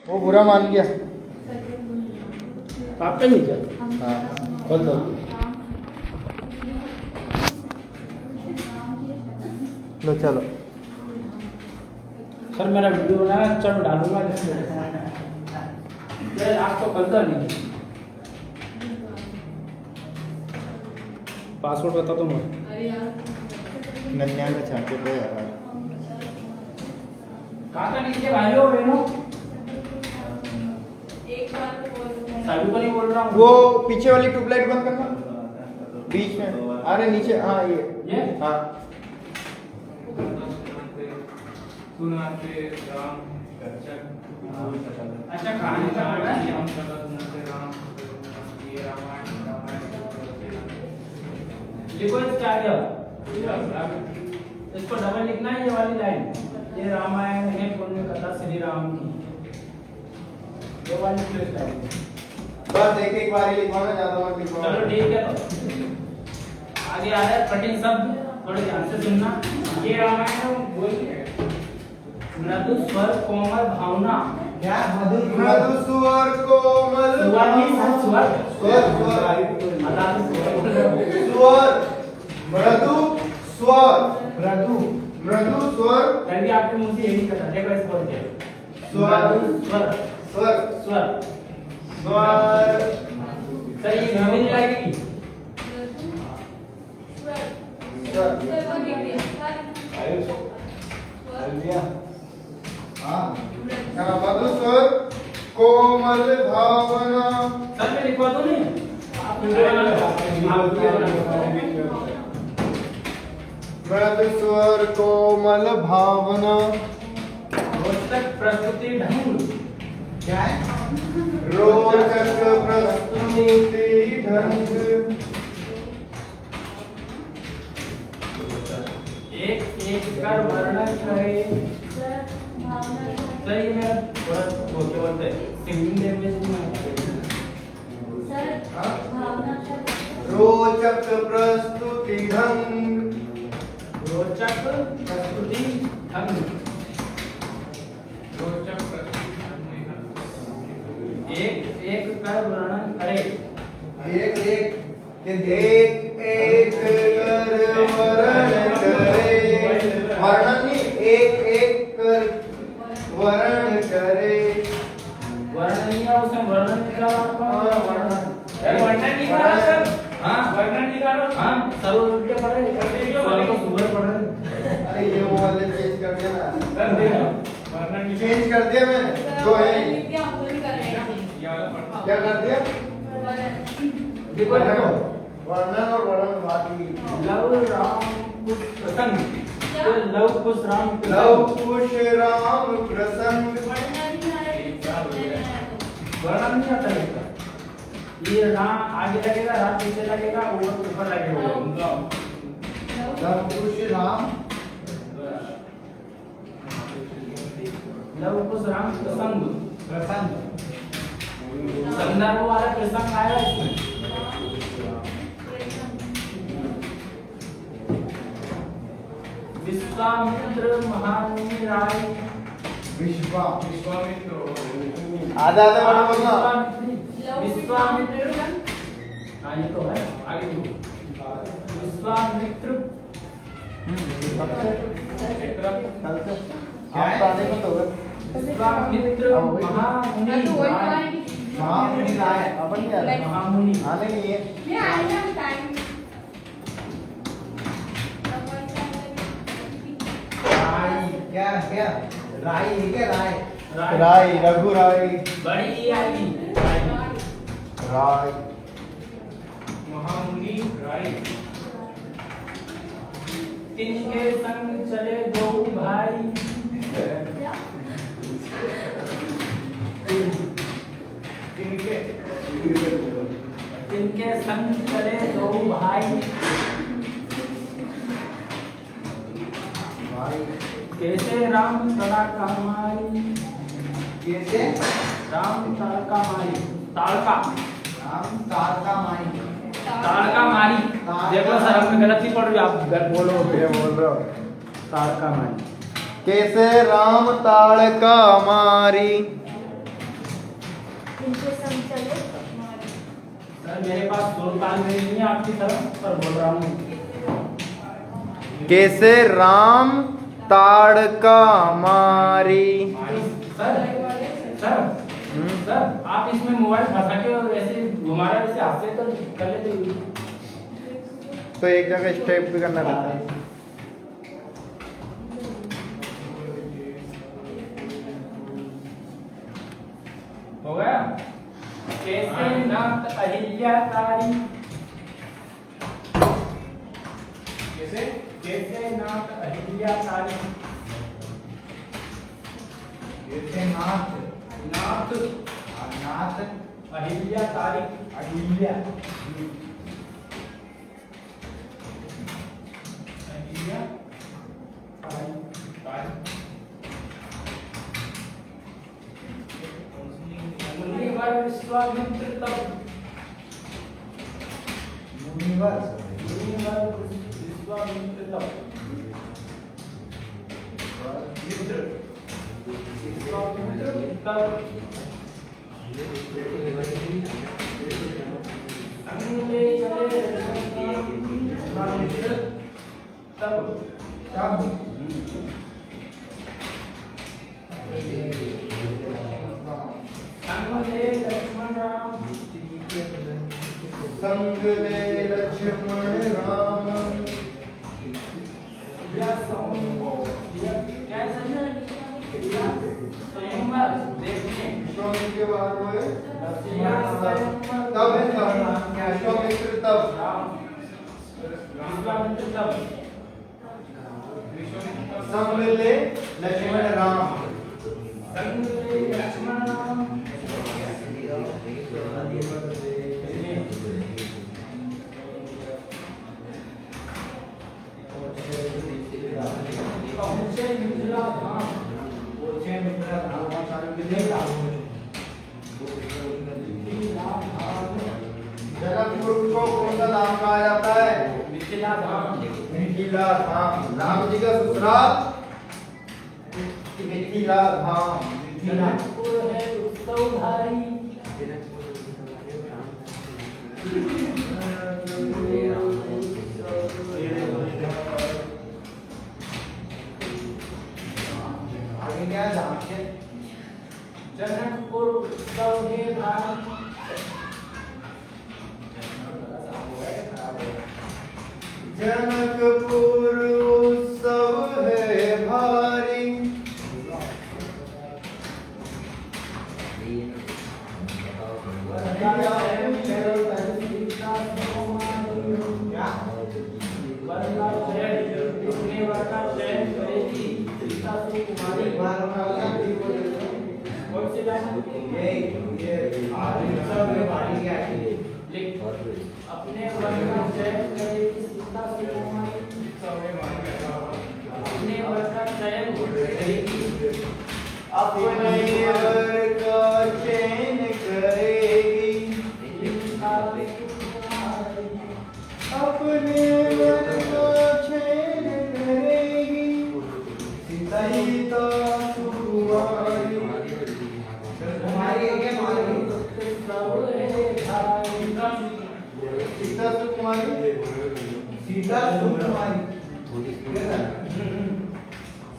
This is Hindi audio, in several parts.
वो बुरा मान गया। आपका नहीं क्या? हाँ खोल दो। लो चलो। सर मेरा वीडियो बनाया चल डालूंगा यार आपको पता नहीं। पासवर्ड बता दो मुझे। 99 96 यार। काका नीचे भाइयों बहनों सभी को नहीं बोल रहा हूँ। वो पीछे वाली ट्यूबलाइट बंद करना बीच में। अरे नीचे हाँ ये हाँ। अच्छा खाने का लिखो क्या है इसको डबल लिखना है ये वाली लाइन। ये रामायण है पुण्य कथा श्री राम की ये वाली लाइन। बस एक बार ही लिखवाना ज्यादा मत लिखवाना। चलो ठीक है तो आगे आ रहा है कठिन शब्द थोड़े ध्यान से सुनना। ये रामायण बोलिए मृदु स्वर कोमल भावना क्या मृदु स्वर कोमल स्वर नहीं स्वर स्वर मृदु स्वर मृदु स्वर कभी आपके मुंह से यही कहा देखो इस बोल के स्वर स्वर स्वर स्वर स्वर सही मिल जाएगी। मधु स्वर कोमल भावना। सर मैं लिखवा दूं नहीं मृदु स्वर कोमल भावना रोचक प्रस्तुति ढंग क्या है रोचक प्रस्तुति ढंग एक एक कर वर्णन करे। सही है थोड़ा बोलते सिंगिंग लैंग्वेज में रोचक प्रस्तुति ढंग रोचक प्रस्तुति ढंग एक एक कर वर्णन करे। एक एक कर वर्णन करे। वर्णन नहीं एक कर वर्णन करे। वर्णन नहीं है उसमें वर्णन निकाला आपका वर्णन निकाला सर। हाँ वर्णन निकालो हाँ सब उल्टे पढ़े वाले को सुबह पढ़ रहे। अरे ये वो वाले चेंज कर दिया ना। कर दे वर्णन चेंज कर दिया मैंने जो है क्या कर दिया देखो देखो वर्णन और वर्णन बाकी। लव राम कुश प्रसंग तो लव कुश राम प्रसंग वर्णन नहीं आता इसका। ये राम आगे लगेगा राम पीछे लगेगा ऊपर लगेगा। लव कुश राम लव कुश राम प्रसंग संदर्भ वाला प्रसंग आएगा इसमें। विश्वामित्र महामुनि राय विश्वामित्र आधा आधा वर्ड बोलना। विश्वामित्र हाँ ये तो है आगे विश्वामित्र आप आने को तो विश्वामित्र महामुनि राय अपन क्या महामुनि आने नहीं है। क्या क्या राय है क्या राय रघु राय बड़ी ई आएगी राय महामुनि राय। तिनके संग चले दो भाई तिनके संग चले दो भाई कैसे राम तड़का मारी। कैसे राम तड़का मारी ताड़का राम तारका माई ताड़का मारी। देखो सर हमने गलत ही पढ़ रही आप बोलो ये बोल रहा हूँ। ताड़का मारी कैसे राम ताड़का मारी इनके संग चले सर मेरे पास सुर ताल मेल नहीं है आपकी तरह, पर बोल रहा हूँ। कैसे राम ताड़का मारी। सर सर सर आप इसमें मोबाइल फंसा के और ऐसे घुमा रहे, वैसे हाथ से तो कर लेते। तो एक जगह स्टेप भी करना पड़ता है। हो गया। कैसे नाथ अहिल्या तारी, कैसे कैसे नाथ अहिल्या तारी, कैसे नाथ नाथ नाथ अहिल्या तारी, अहिल्या अहिल्या तारी तारी मुनिवर विश्वामित्र तब, मुनिवर विश्वामित्र तब, विश्वामित्र तब अंगले चले विश्वामित्र तब तब संगले लक्ष्मण राम, संगले लक्ष्मण राम, या स्वयंवर देखने, विश्वामित्र के बाद वो है या तब है विश्वामित्र तब, विश्वामित्र तब, संगले लक्ष्मण राम, संगले लक्ष्मण राम, पहुंचे मिथिला धाम, पहुंचे मिथिला धाम, मिथिला धाम, जनकपुर को कौन सा धाम कहा जाता है? मिथिला धाम, मिथिला धाम। राम जी का ससुराल मिथिला धाम। जनकपुर है उत्सवधारी, आगे क्या है धाम के? जनकपुर उत्सव है भारी, जनकपुर उत्सव है भारी, अपने वर का चयन करेगी सीता सुकुमारी, अपने वर का चयन करेगी, अपने वर का चयन करेगी, अपने वर का चयन करेगी, सीता सुकुमारी। सीता सुकुमारी, सीता सुकुमारी,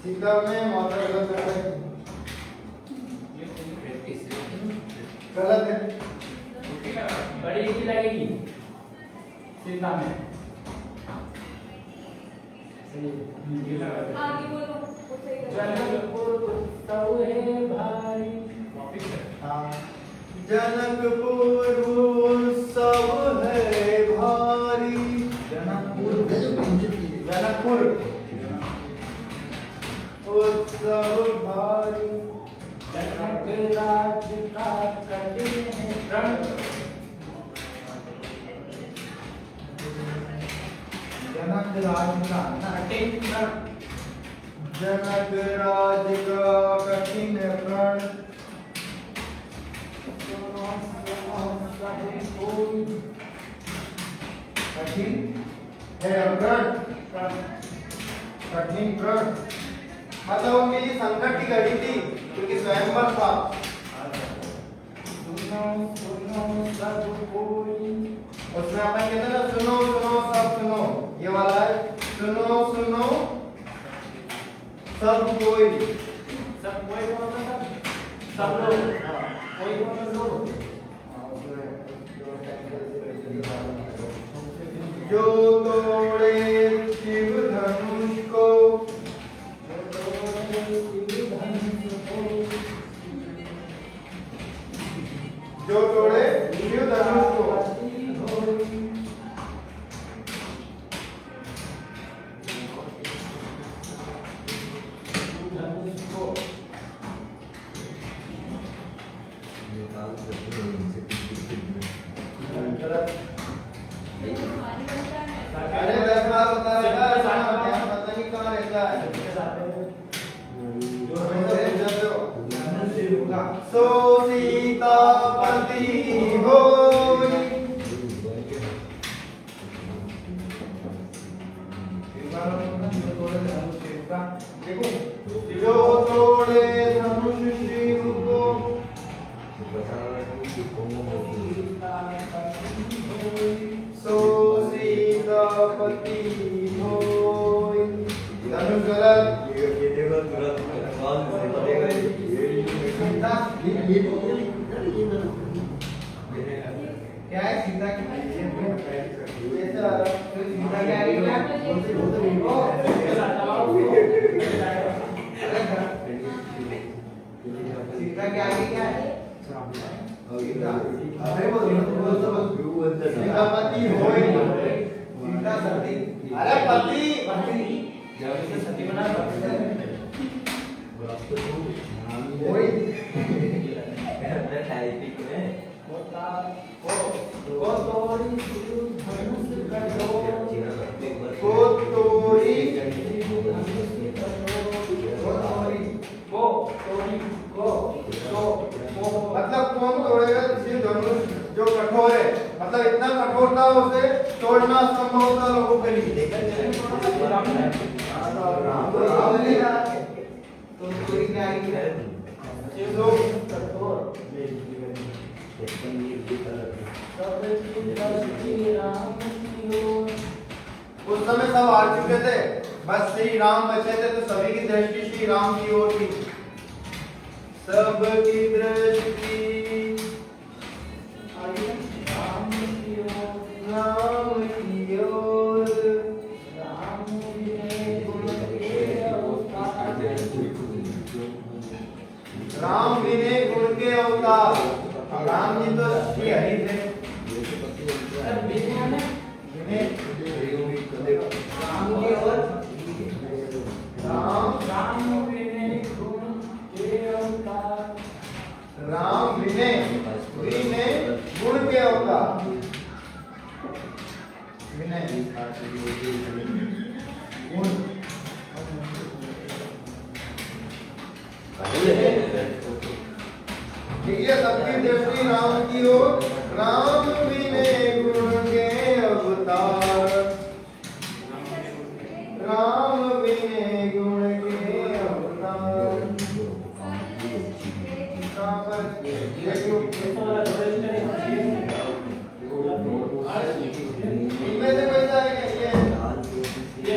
सीता में मात्रा गलत है, गलत है। बड़ी की लगेगी सीता में, आगे बोलो जनकपुर उत्सव है भारी, हाँ। जनकपुर उत्सव है भारी, जनकपुर जनकपुर उत्सव भारी, जनक राज्य का कठिन है प्रण, जनक राज का कठिन प्रण, जनक राज का कठिन प्रण, कठिन है प्रण, कठिन प्रण मतलब उनके लिए संकट की घड़ी थी क्योंकि स्वयंवर था। सब कोई। उसमें अपन कहते हैं ना सुनो सुनो सब सुनो, ये वाला है सुनो सुनो सब कोई। सब कोई को मतलब सब लोग, कोई को मतलब लोग। जो तोड़े शिव धनुष को, जो तोड़े शिव धनुष को, अरे 10 बार बता रहा है, पता नहीं कहाँ रहता है। सो सीतापति होई, देखो जो तोड़े धनुष शिव को, सो सीतापति होई। धनुष गलत, क्या है सीता की सीता क्या है सीता के आगे क्या है? सीतापति होय, सीता सती, अरे पति जब से सती बना होय, मतलब कौन तोड़ेगा शिव धनुष जो कठोर है, मतलब इतना कठोर था उसे तोड़ना असंभव था लोगों के लिए। तो कोई क्या है जो कठोर उस समय सब हार चुके थे, बस श्री राम बचे थे, तो सभी की दृष्टि श्री राम की ओर थी, सबकी दृष्टि राम की ओर। राम विनय गुण के अवतार, राम जी तो श्री हरि थे। राम की ओर राम विनय गुण के अवतार, राम विनय विनय गुण के अवतार, विनय गुण ठीक है। सबकी दृष्टि राम की ओर, राम विनय गुण के अवतार, राम विनय गुण के अवतार। इनमें से कोई सा है क्या? ये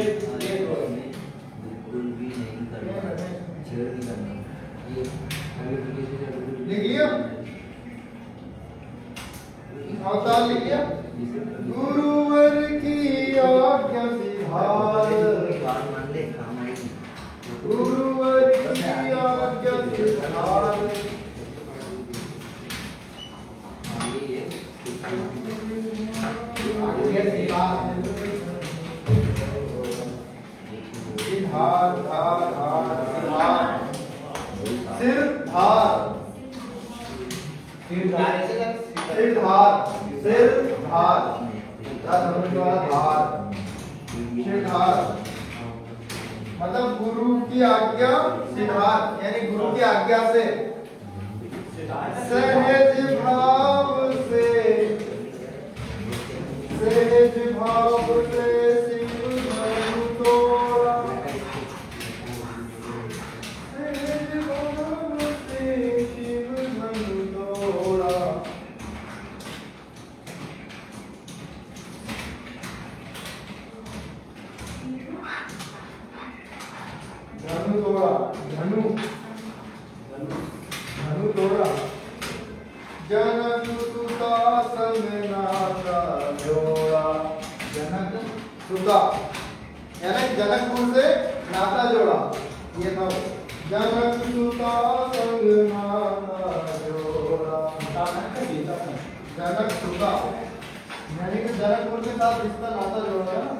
लिखिए, अवतार लिखिए। गुरुवर की आज्ञा सिधार, गुरुवर की आज्ञा सिधार, सिधार धार धार सिधार, सिर धार, सिर धार, सिर धार, सिर धार, धार, सिर धार, मतलब गुरु की आज्ञा सिधार, यानी गुरु की आज्ञा से सहज भाव से, सहज भाव से शिव धनु तोड़ा, सहज भाव से शिव धनु तोड़ा, जोड़ा जनक सुता संग नाता जोड़ा जनक सुता यानी जनकपुर से नाता जोड़ा ये नौ जनक सुता संग नाता जोड़ा जनक सुता यानी कि जनकपुर के साथ रिश्ता नाता जोड़ा ना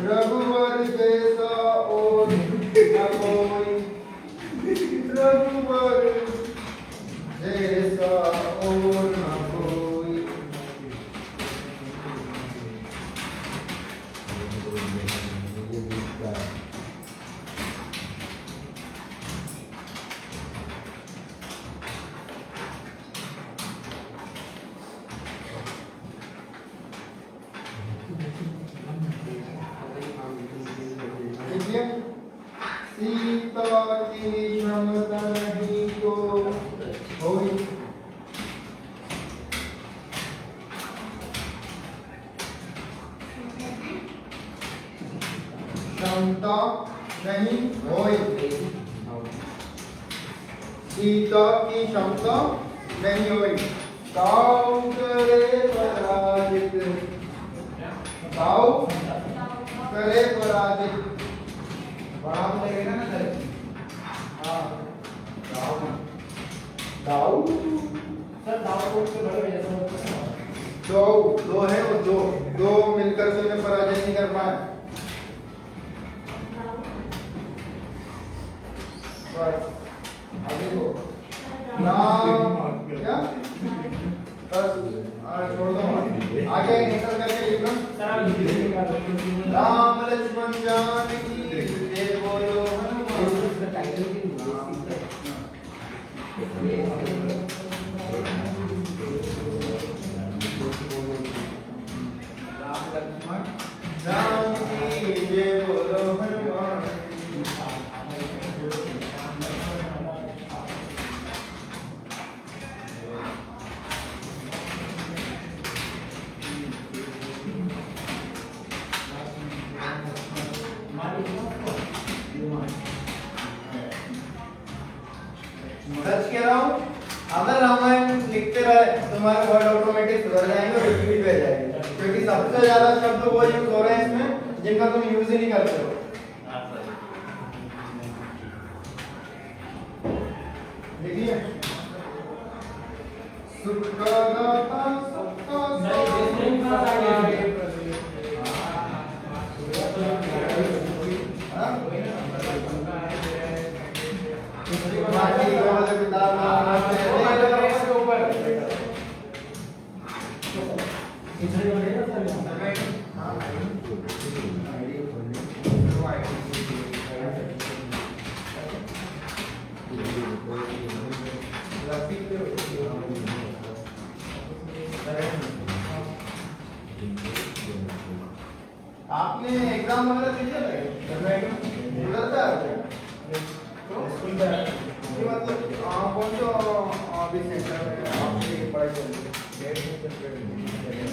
रघुवर जैसा और न कोई रघुवर जैसा और न कोई देखिए सीता की क्षमता नहीं तो होई क्षमता नहीं होई सीता की क्षमता नहीं होई दाऊ करे पराजित दाऊ करे पराजित बाप लगेगा ना सर हाँ दाऊ सर दाऊ को उसके बड़े जैसा दो दो है और दो दो मिलकर से उन्हें पराजय नहीं कर पाए बस आगे को नाम क्या बस छोड़ दो आगे निकल करके लिखना राम लक्ष्मण जानकी जय बोलो राम लक्ष्मण जानकी जय बोलो हनुमान सर्च कह रहा हूँ अगर रामायण लिखते रहे तुम्हारे वर्ड ऑटोमेटिक सुधर जाएंगे और रिपीट भी हो जाएंगे क्योंकि सबसे ज्यादा शब्द वो यूज हो रहे हैं इसमें जिनका तुम यूज ही नहीं करते हो देखिए सुख का दाता सबका आपने एग्जाम वगैरह दिया मतलब कौन सा अभी सेंटर में आपकी पढ़ाई चल रही है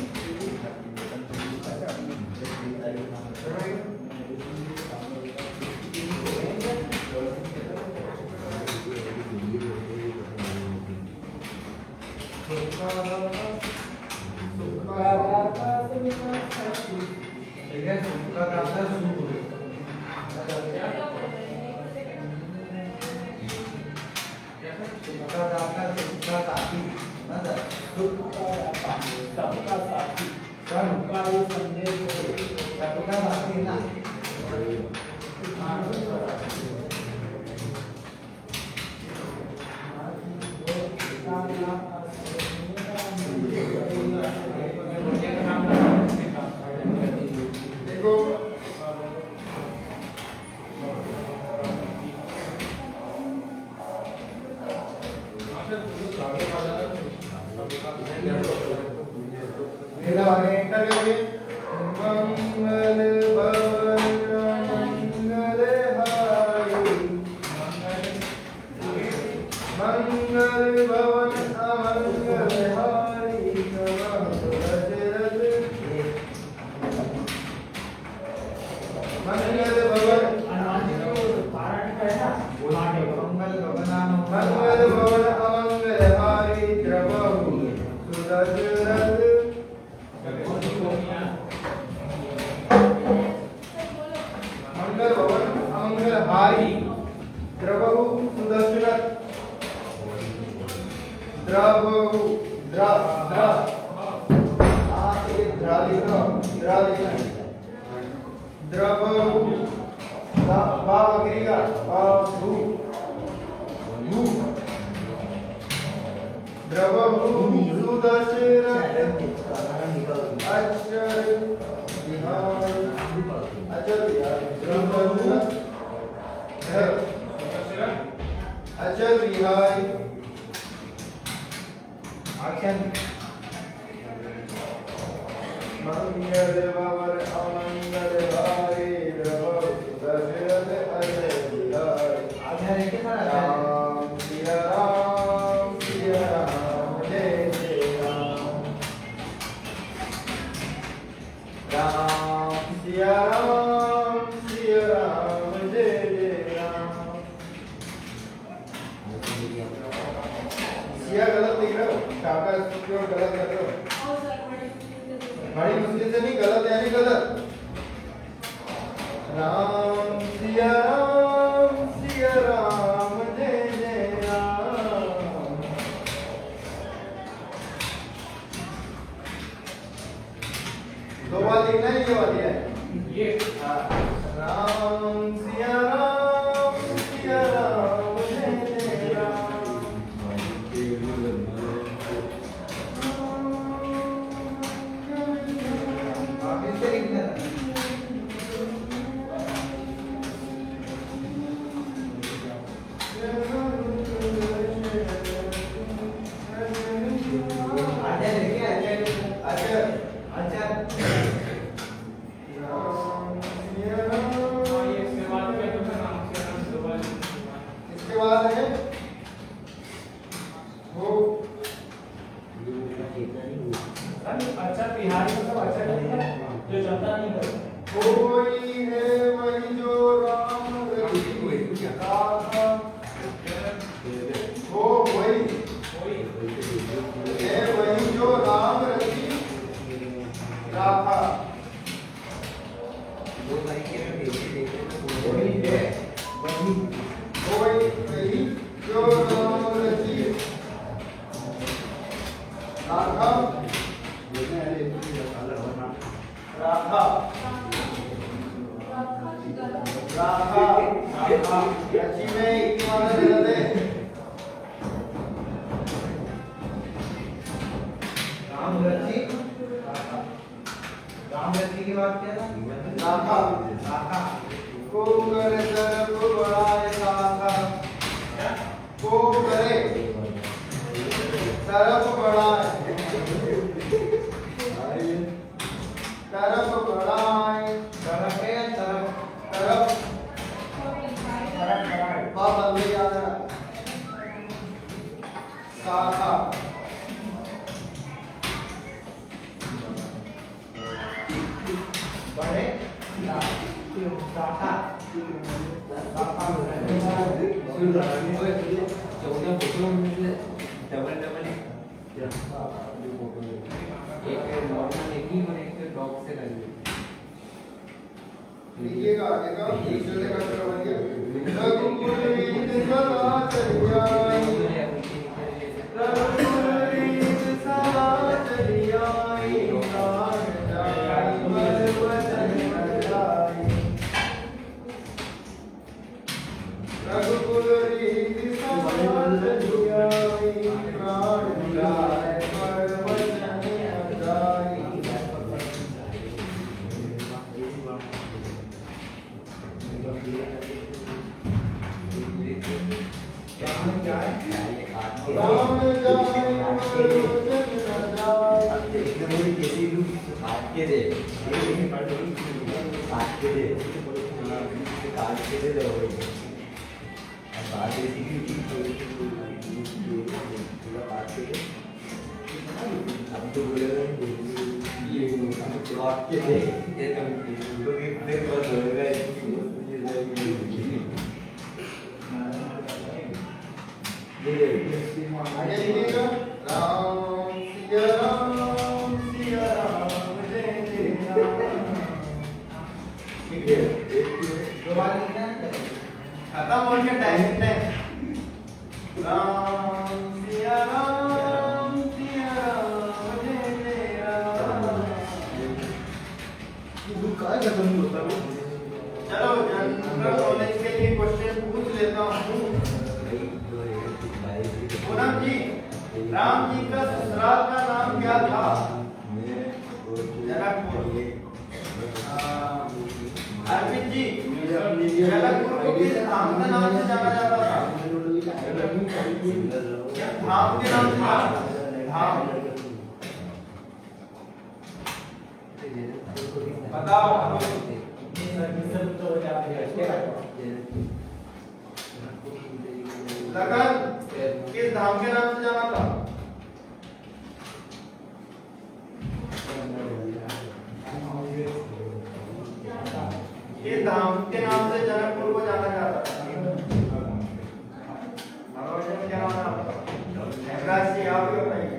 मंगल भवन मंगल भाई द्रवहु सुदर्शनः द्रवहु द्र द्र ये द्र लिखो द्र लिखो द्रवहु बा बकरीगा बु यू द्रवहु सुदर्शनः अक्षर विहार अक्षर विहार द्रवहु अचल विहाय आख्यान मंगल बाबर अमंगल भाई द्रव दशरथ अजय विहाय आख्यान है क्या राम सिया राम जय जय राम राम सिया राम जय जय राम सिया गलत लिख रहे हो टाटा स्टूडियो गलत कर रहे हो बड़ी मुश्किल से नहीं गलत यानी गलत राम सिया राम जय जय राम दो बार लिखना है ये वाली है ये राम सिया राम जय जय राम आप इससे लिखना इसके बाद है वो अच्छा बिहारी मतलब अच्छा नहीं है जो चलता नहीं है कोई है वही जो राम रची गाथा वो वही है वही जो राम रची गाथा वही है वही जो राम रची गाथा राधा राधा अच्छी में एक वाला दे दे राम रची की बात क्या था राधा राधा को करे सर्व बड़ाए राधा को करे सर्व बड़ाए तरफ बढ़ाए तरफ है तरफ बात अलग याद है शाखा बड़े शाखा लिखिएगा आगे का दूसरे का अक्षर बन गया रघुकुल रीत सदा चली आई रघुकुल रीत सदा चली आई प्राण जाई बर वचन जाई रघुकुल रीत सदा चली आई प्राण जाई बर वचन जाई राम जाए आगे लिखिएगा राम सिया राम जय जय राम ठीक है दो बार लिखना है खत्म हो गया टाइम राम सिया राम जय जय राम। चलो जनरल नॉलेज के लिए क्वेश्चन पूछ लेता हूँ। पूनम जी, राम जी का ससुराल का नाम क्या था? जनकपुर। अरविंद जी, जनकपुर को किस धाम के नाम से जाना जाता था? धाम के नाम से धाम बताओ। लगन किस धाम के नाम से जाना था? किस धाम के नाम से जनकपुर को जाना जाता था? क्या नाम था? हेमराज जी आप ही बताइए।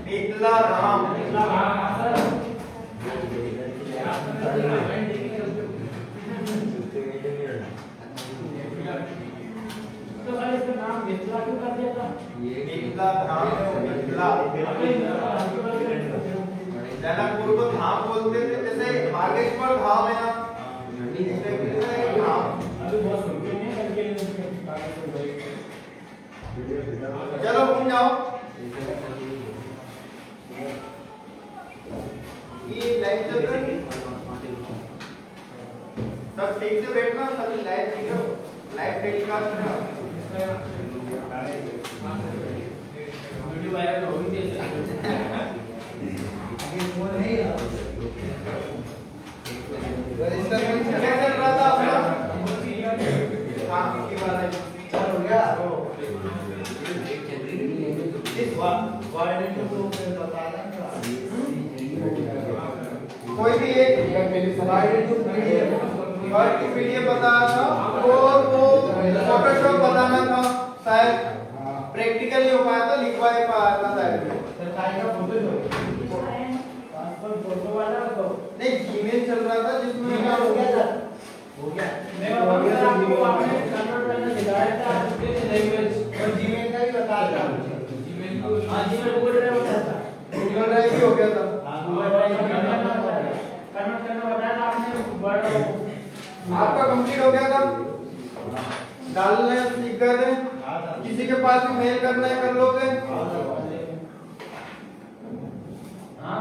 मिथिला धाम। तो सर इसका नाम मिथिला क्यों कर दिया था? मिथिला धाम मिथिला जनकपुर को धाम बोलते थे, जैसे बागेश्वर धाम है ना, धाम। चलो घूम जाओ। ये लाइव चल रहा है, सब ठीक से बैठना, सभी लाइव देख रहे हो, लाइव टेलीकास्ट कर रहा हूं। वीडियो वायरल हो गई थी। क्या चल रहा था अपना? हाँ की बात है, चल हो गया। इस कोई भी एक वर्ड की पीडीएफ बताना था और वो फोटोशॉप बताना था, शायद प्रैक्टिकल नहीं हो पाया था, लिखवा नहीं पाया था शायद। नहीं जीमेल चल रहा था जिसमें क्या हो गया था, हो गया मैं आपको आपने कन्वर्ट करना सिखाया था आपके लैंग्वेज और जीमेल का भी बताया था। जीमेल को हां जीमेल गूगल ड्राइव बताया था, गूगल ड्राइव भी हो गया था। हां गूगल ड्राइव कन्वर्ट करना बताया था आपने, वर्ड आपका कंप्लीट हो गया था, डालने सीख गए थे। किसी के पास भी मेल करना है कर लोगे? हाँ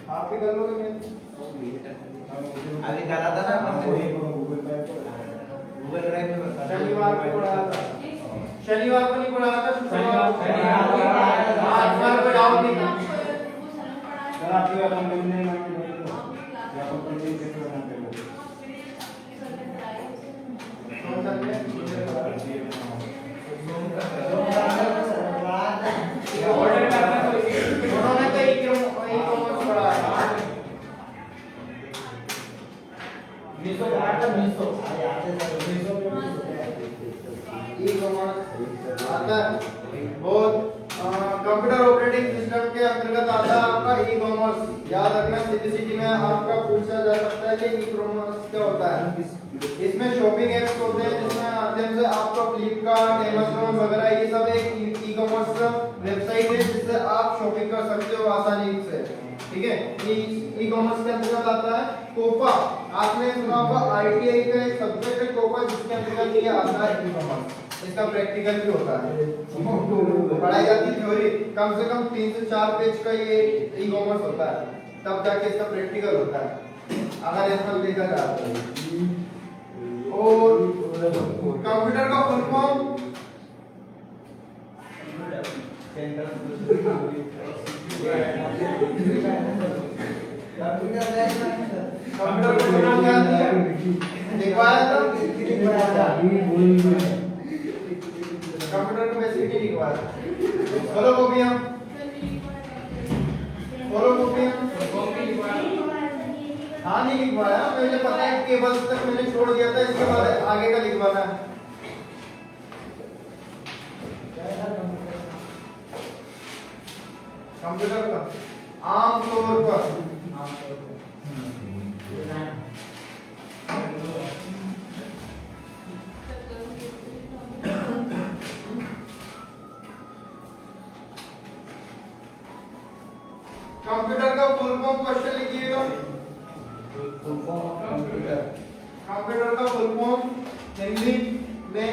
आप भी कर लोगे मेल? अभी करा था ना गूगल ड्राइव में। शनिवार को पढ़ाया था, शनिवार को नहीं पढ़ाया था, शनिवार को डाउट नहीं था। उन्होंने तो ई-कॉमर्स पढ़ाया। ई-कॉमर्स आता है बहुत, कंप्यूटर ऑपरेटिंग सिस्टम के अंतर्गत आता है आपका ई-कॉमर्स। याद रखना, सीबीएसई में आपका पूछा जा सकता है कि ई-कॉमर्स क्या होता है। इसमें शॉपिंग एप्स होते हैं जिसमें माध्यम से आपका फ्लिपकार्ट, अमेज़न वगैरह ये सब एक ई-कॉमर्स वेबसाइट है जिससे आप शॉपिंग कर सकते हो आसानी से। ठीक है, ई-कॉमर्स के अंतर्गत आता है कोपा। आपने सुना होगा आईटीआई का एक सब्जेक्ट है कोपा, जिसके अंतर्गत ये आता है ई-कॉमर्स। इसका प्रैक्टिकल भी होता है, पढ़ाई जाती थ्योरी कम से कम 3 से 4 पेज का ये ई-कॉमर्स होता है, तब जाके इसका प्रैक्टिकल होता है अगर ऐसा देखा जाए तो। और कंप्यूटर का फुल फॉर्म कंप्यूटर को नाम क्या दिया लिखवाया था, कंप्यूटर को बेसिक नहीं लिखवाया। फॉलो कॉपियां हाँ नहीं लिखवाया, मुझे पता है केबल तक मैंने छोड़ दिया था, इसके बाद आगे का लिखवाना है। कंप्यूटर का आमतौर पर फॉर्म क्वेश्चन लिखिएगा। कंप्यूटर का फुल फॉर्म हिंदी में,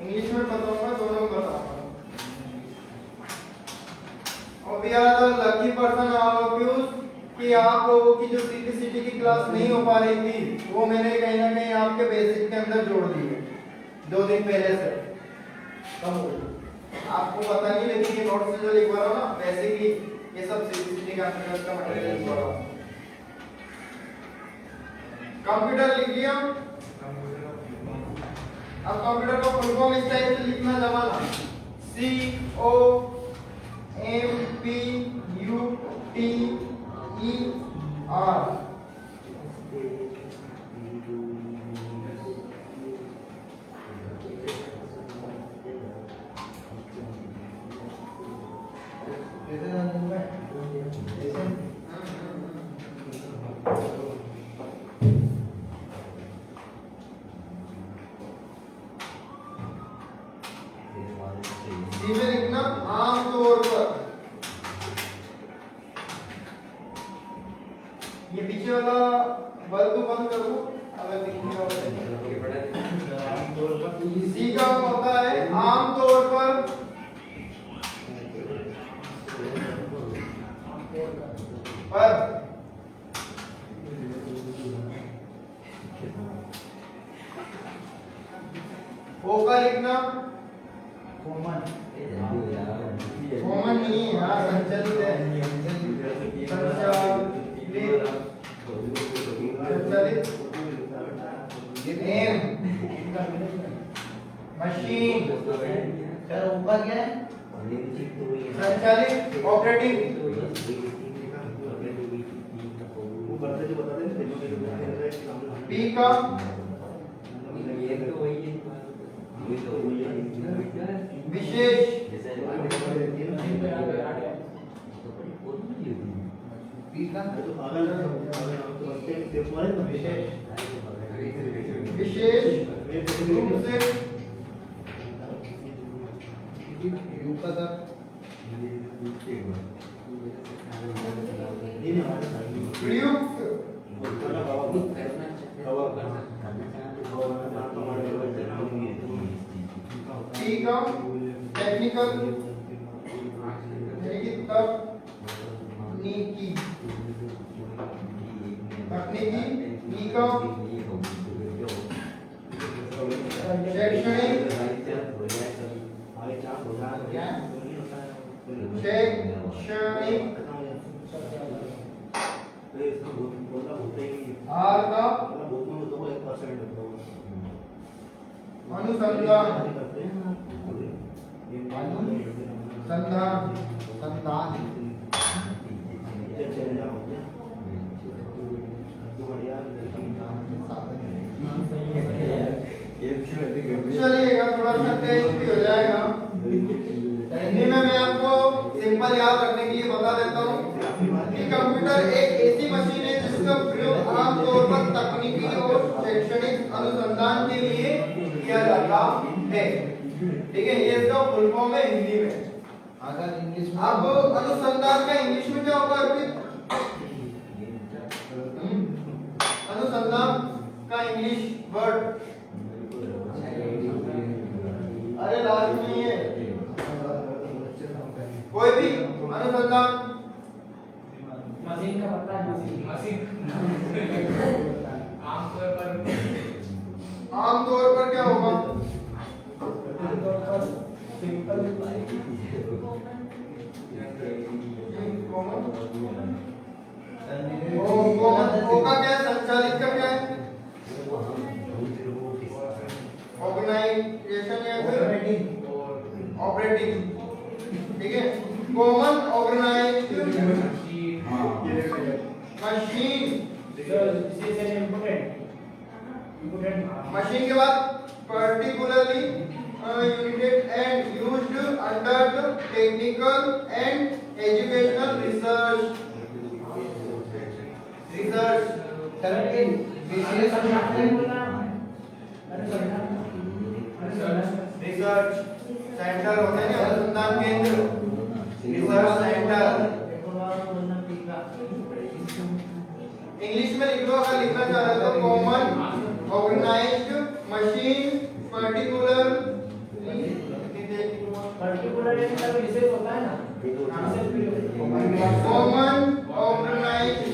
इंग्लिश में बताऊंगा, दोनों में बताऊंगा। और we are the lucky person all of you कि आप लोगों की जो सीपीसीटी की क्लास नहीं हो पा रही थी वो मैंने कहीं ना कहीं आपके बेसिक के अंदर जोड़ दी है 2 दिन पहले से। कम हो आपको पता नहीं, लेकिन ये नोट से जो लिखवा रहा हूँ ना बेसिकली ये सब सीपीसीटी का अंतर्गत का मटेरियल लिखवा रहा हूँ। कंप्यूटर लिख लिया। अब कंप्यूटर का फुल फॉर्म इस टाइप से लिखना जमाना COMPUTER। में लिखना आमतौर पर, ये पीछे वाला बल्ब को बंद कर दो अगर दिखने का सी का होता है आमतौर पर, ओ का लिखना कॉमन नहीं है, हाँ संचालित है, संचालित एम मशीन ऊपर क्या है संचालित ऑपरेटिंग पी का विशेष विशेष रूप से प्रयुक्त ठीक है टेक्निकल तकनीकी तकनीकी नीका शैक्षणिक शैक्षणिक आर का अनुसंधान संधान चलिएगा थोड़ा सा तेज भी हो जाएगा। हिंदी में मैं आपको सिंपल याद रखने के लिए बता देता हूँ कि कंप्यूटर एक ऐसी मशीन है जिसका प्रयोग आमतौर पर तकनीकी और शैक्षणिक अनुसंधान के लिए किया जाता है। ठीक है, ये इसका फुल फॉर्म है हिंदी में। अगर इंग्लिश में अब अनुसंधान का इंग्लिश में क्या होगा? अनुसंधान का इंग्लिश वर्ड अरे लास्ट में ही है, कोई भी अनुसंधान मशीन का पता है, मशीन आमतौर पर क्या होगा? सिंपल ओ का क्या है? संचालित का क्या है? ऑर्गेनाइजेशन या फिर ऑपरेटिंग। ठीक है, कॉमन ऑर्गेनाइज्ड मशीन। मशीन के बाद particularly united and used under the technical and educational research research centre होते हैं अनुसंधान केंद्र, रिसर्च सेंटर। इंग्लिश में लिख दो अगर लिखना चाह रहे हो तो कॉमन ऑर्गेनाइज्ड मशीन पर्टिकुलर विशेष होता है ना, common organised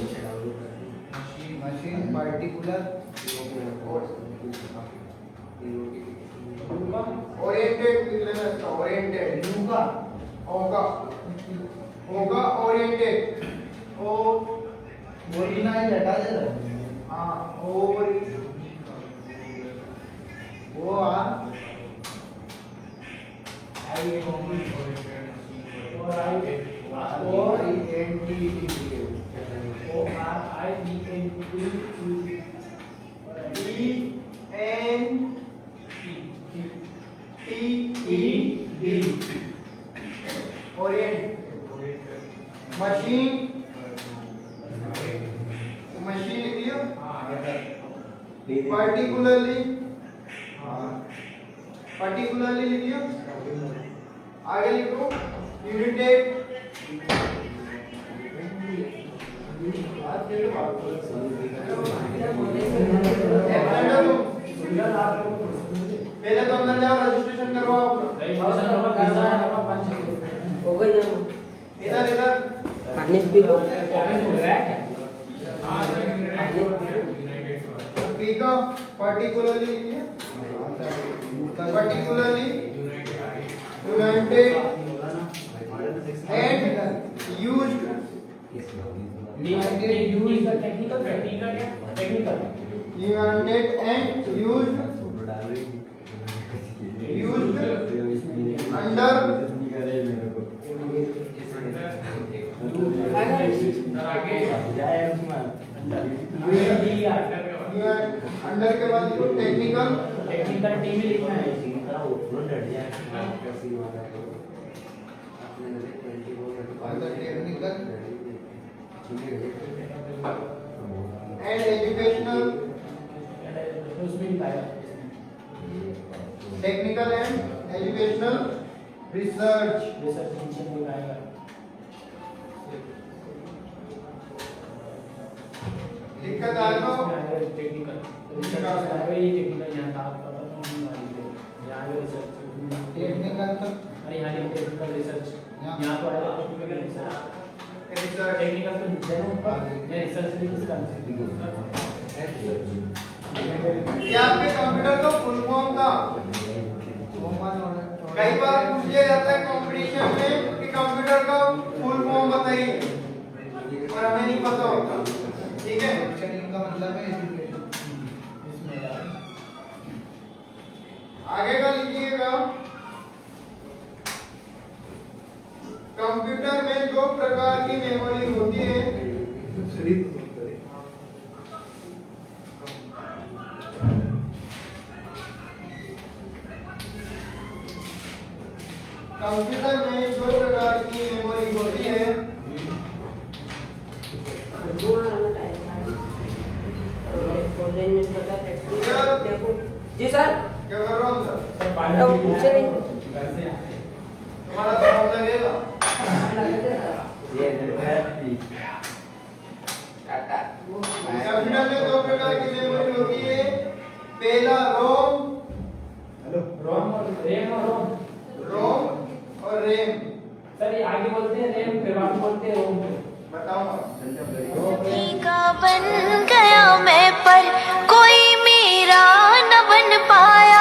machine particular oriented oriented होगा होगा ओरिएंटेड ओ ऑर्गेनाइज हटा दे रहा हाँ और वो मशीन मशीन लिख लिया पर्टिकुलरली पर्टिकुलरली लिख लिया आगे लिखो यूनिटेड पहले तो अंदर जाओ रजिस्ट्रेशन करवाओ इधर इधर पी का particularly particularly United and used united and used under under के बाद टेक्निकल टीम लिखना है and educational technical and educational research दिक्कत आ रहा हो टेक्निकल अरे यहाँ टेक्निकल रिसर्च यहाँ तो आएगा टेक्निकल तो रिसर्च क्या आपके कंप्यूटर का फुल फॉर्म था कई बार पूछ लिया जाता है कंपटीशन में कि कंप्यूटर का फुल फॉर्म बताइए और हमें नहीं पता होता ठीक है का मतलब है आगे का लिखिएगा कंप्यूटर में दो प्रकार की मेमोरी होती है कंप्यूटर में दो प्रकार की मेमोरी होती है जी सर क्या कर रहा हूँ सर पूछे नहीं तुम्हारा तो फोन लगेगा कंप्यूटर में दो प्रकार की मेमोरी होती है पहला रोम रोम और रैम सर ये आगे बोलते हैं रैम फिर बाद बोलते हैं रोम बताओ का बन गया मैं पर कोई मेरा न बन पाया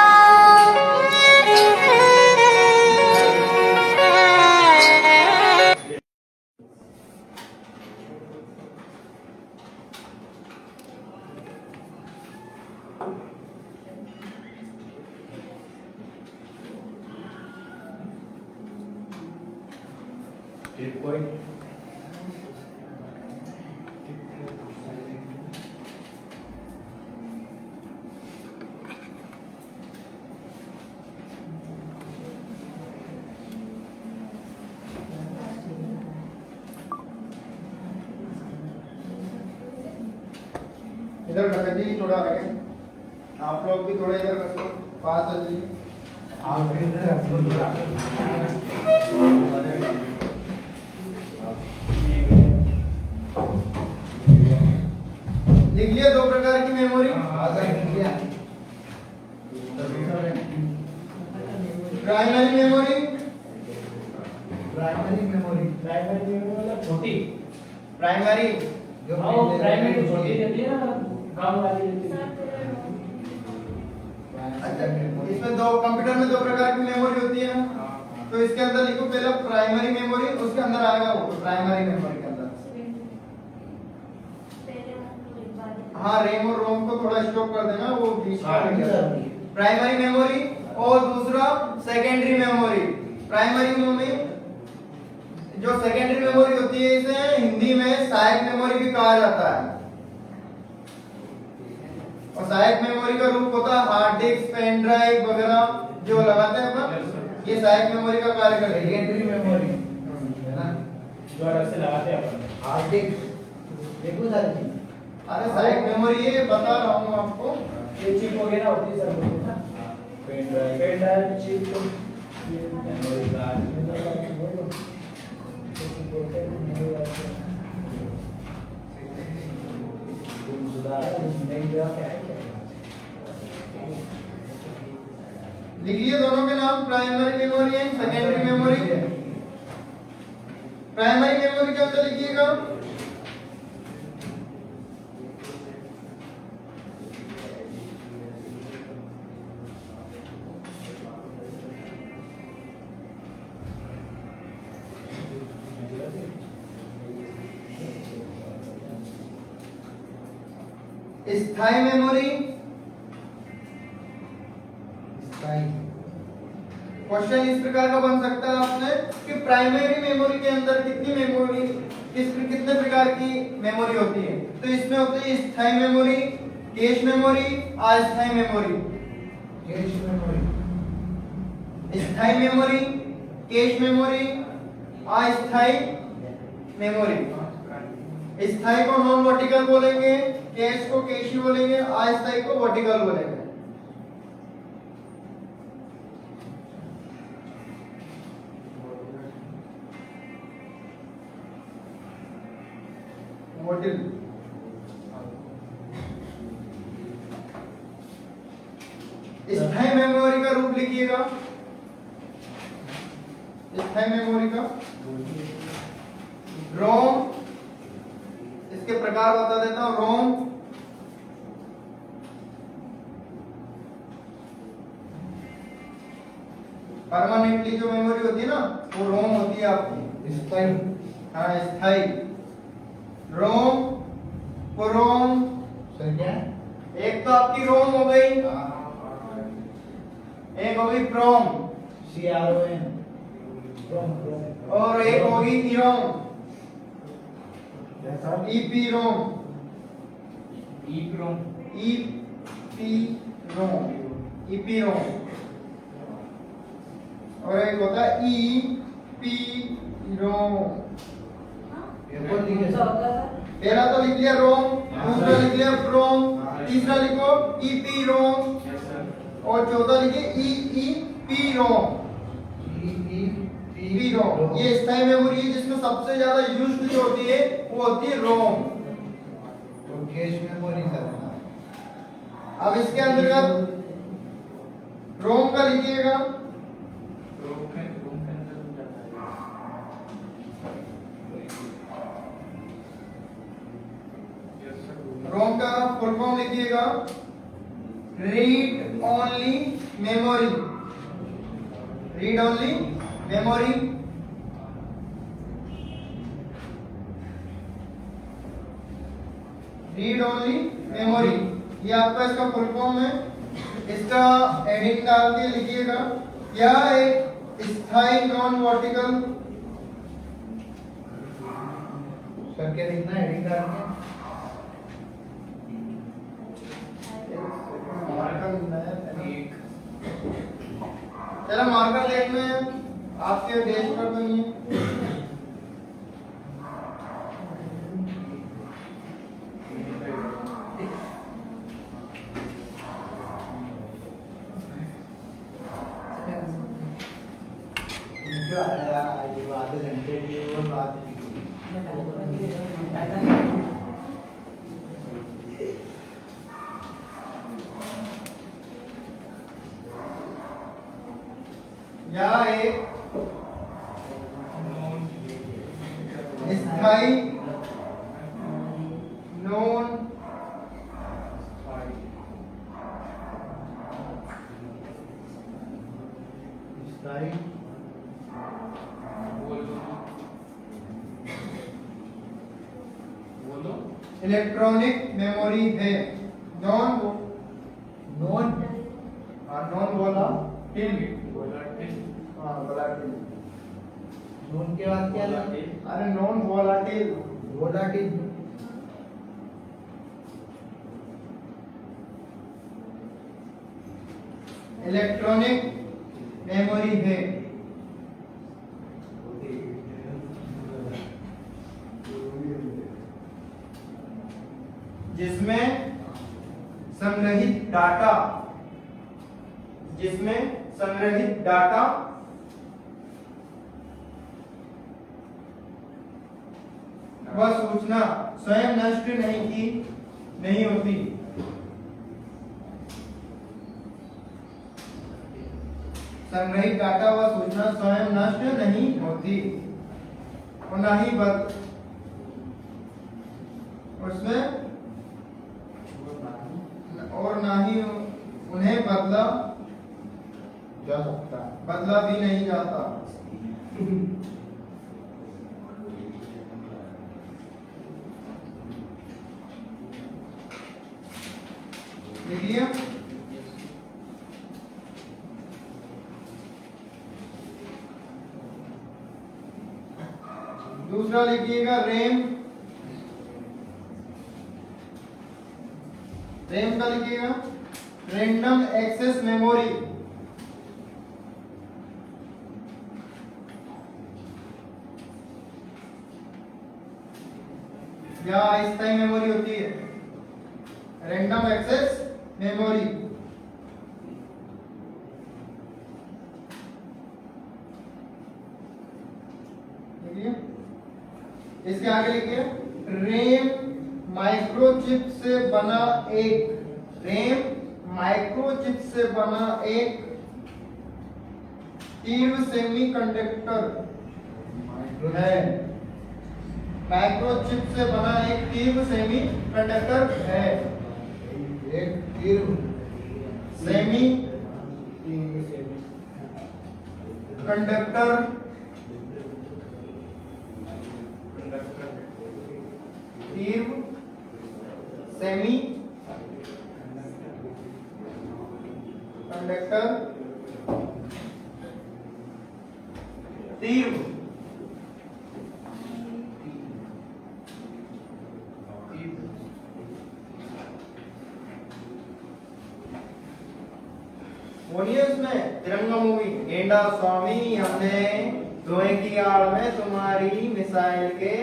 इधर ढका जी थोड़ा आगे आप लोग भी थोड़ा इधर रखो पास आ जाइए लिख लिया दो प्रकार की memory. Primary memory, primary memory मतलब छोटी। प्राइमरी प्राइमरी छोटी रहती है ना, गाँव वाली रहती है। अच्छा, इसमें दो कंप्यूटर में दो प्रकार की मेमोरी होती है ना, तो इसके अंदर लिखो पहले प्राइमरी मेमोरी, उसके अंदर आएगा वो प्राइमरी मेमोरी के अंदर। हाँ, रैम और रोम को थोड़ा स्टॉप कर देना, वो बीच में। प्राइमरी मेमोरी और दूसरा सेकेंडरी मेमोरी। प्राइमरी मेमोरी, जो सेकेंडरी मेमोरी होती है, इसे हिंदी में सहायक मेमोरी भी कहा जाता है। और सहायक मेमोरी का रूप होता है हार्ड डिस्क, पेन ड्राइव वगैरह जो लगाते हैं अपन, ये सहायक मेमोरी का कार्य करते हैं। सेकेंडरी मेमोरी है ना, जो अलग से लगाते हैं अपन। हार्ड डिस्क देखो सारी। अरे सहायक मेमोरी ये बता रहा हूँ आपको। ये चिप वगैरह होती है सब ना, pen drive chip memory card. लिखिए दोनों के नाम, primary memory and secondary memory. Primary memory के अंदर लिखिएगा स्थायी मेमोरी। क्वेश्चन इस प्रकार का बन सकता है आपने कि प्राइमरी मेमोरी के अंदर कितनी मेमोरी, कितने प्रकार की मेमोरी होती है, तो इसमें होती है स्थायी मेमोरी, कैश मेमोरी, अस्थायी मेमोरी। कैश मेमोरी, स्थायी मेमोरी, कैश मेमोरी, अस्थायी मेमोरी। स्थायी को नॉन वर्टिकल बोलेंगे, कैश को कैशी बोलेंगे, अस्थायी को वर्टिकल बोलेंगे। स्थायी मेमोरी का रूप लिखिएगा। स्थायी मेमोरी का रोम, इसके प्रकार बता देता हूं। रोम, परमानेंटली जो मेमोरी होती है ना, वो रोम होती है आपकी। स्थायी, हाँ स्थायी। रोम, रोम सर क्या? एक तो आपकी रोम हो गई, एक हो गई प्रोम, CROM, और एक होगी ईरोम, ईपीरोम, EEPROM, ईपीरोम, ईपीरोम, और एक होता है ईपीरोम। पहला तो लिख लिया रोम, दूसरा लिख लिया प्रोम, तीसरा लिखो ईपीरोम, और चौथा लिखिए ईपीरोम। ईपीरोम ये स्थायी मेमोरी है, जिसमें सबसे ज्यादा यूज्ड जो होती है वो होती है रोम। तो कैश मेमोरी सर। अब इसके अंतर्गत रोम का लिखिएगा। रोम का फुल फॉर्म लिखिएगा read only memory. Read only memory. Read only memory, ये आपका इसका फुल फॉर्म है। इसका हेडिंग डाल के लिखिएगा, यह एक स्थायी नॉन वर्टिकल। सर क्या लिखना है हेडिंग डाल के? चलो मार्कर देख में आपके डेस्क पर तो नहीं है। आधे घंटे की और बात या एक स्थायी नॉन स्थायी इलेक्ट्रॉनिक मेमोरी है। नॉन नॉन नॉन बोला टिल हाँ वोलाटिल। नॉन के बाद क्या था? अरे नॉन वोलाटिल वोलाटिल इलेक्ट्रॉनिक मेमोरी है। जिसमें संग्रहित डाटा वह सूचना स्वयं नष्ट नहीं होती। संग्रहित डाटा व सूचना स्वयं नष्ट नहीं होती और ना ही उसमें और ना ही उन्हें बदला भी नहीं जाता। देखिए दूसरा लिखिएगा रैम का लिखिएगा रैंडम एक्सेस मेमोरी। या अस्थायी मेमोरी होती है रैंडम एक्सेस मेमोरी। देखिए इसके आगे लिखिए रैम माइक्रोचिप से बना एक तीव्र सेमीकंडक्टर है। माइक्रोचिप से बना एक तीव्र सेमीकंडक्टर है। एक तीव्र सेमी कंडक्टर तीव्र सेमी कंडक्टर तीव्र बोलिए उसमें तिरंगा मूवी गेंडा स्वामी हमने धुएं की आड़ में तुम्हारी मिसाइल के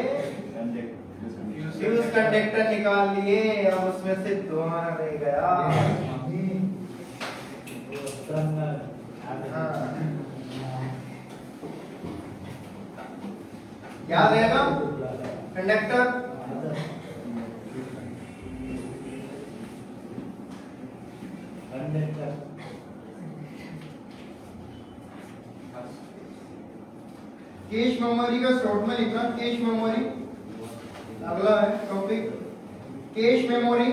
फ्यूज कंडक्टर निकाल लिए अब उसमें से धुआं रह गया। याद रहेगा कंडक्टर कैश मेमोरी का शॉर्ट में लिखना कैश मेमोरी। अगला है टॉपिक कैश मेमोरी।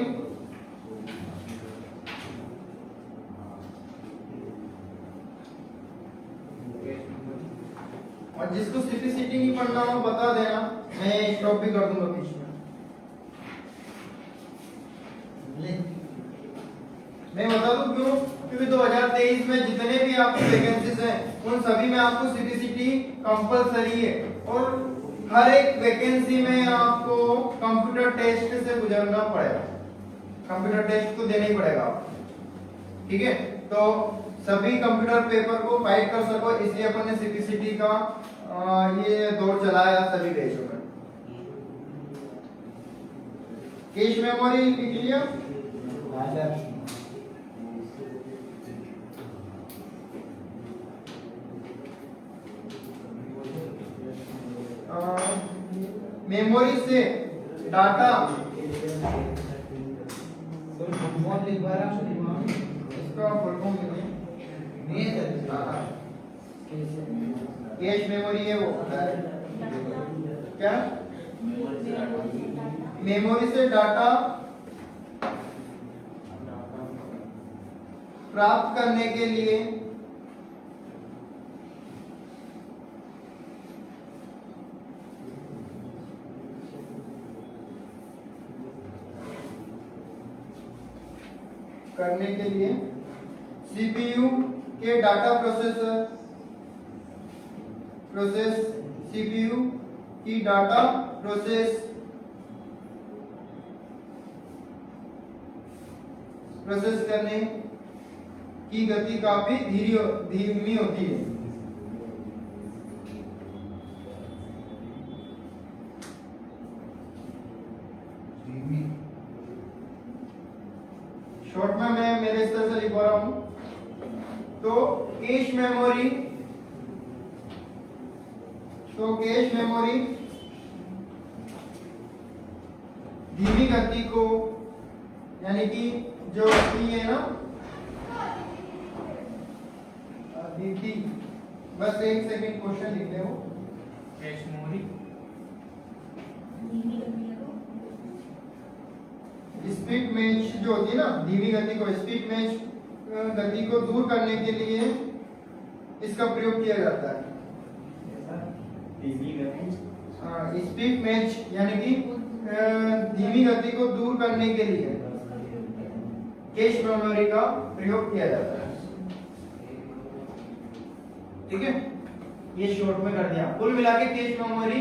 और जिसको सिटी नहीं पढ़ना हो बता देना मैं टॉपिक कर दूंगा बीच में। मैं बता दूं क्यों क्योंकि 2023 में जितने भी आपको वैकेंसीज हैं उन सभी में आपको सिटी कंपलसरी है और हर एक वैकेंसी में आपको कंप्यूटर टेस्ट से गुजरना पड़ेगा। कंप्यूटर टेस्ट तो देना ही पड़ेगा आपको। ठीक है तो सभी कंप्यूटर पेपर को फाइट कर सको इसलिए अपन ने सिटी का ये दौर चलाया सभी देशों में। कैश मेमोरी लिख लिया। मेमोरी से डाटा इसका फुल फॉर्म लिखिए। कैश मेमोरी है वो क्या, मेमोरी से डाटा प्राप्त करने के लिए सीपीयू के डाटा सीपीयू की डाटा प्रोसेस करने की गति काफी धीमी होती है। शॉर्ट में मैं मेरे इस तरह से लिख रहा हूं। तो कैश मेमोरी धीमी गति को, यानी कि जो है ना धीमी, बस एक सेकंड क्वेश्चन लिख ले वो कैश मेमोरी स्पीड मैच जो होती है ना, धीमी गति को, स्पीड मैच गति को दूर करने के लिए इसका प्रयोग किया जाता है। स्पीड मैच यानी कि धीमी गति को दूर करने के लिए कैश मेमोरी का प्रयोग किया जाता है। ठीक है, ये शॉर्ट में कर दिया। कुल मिला के कैश मेमोरी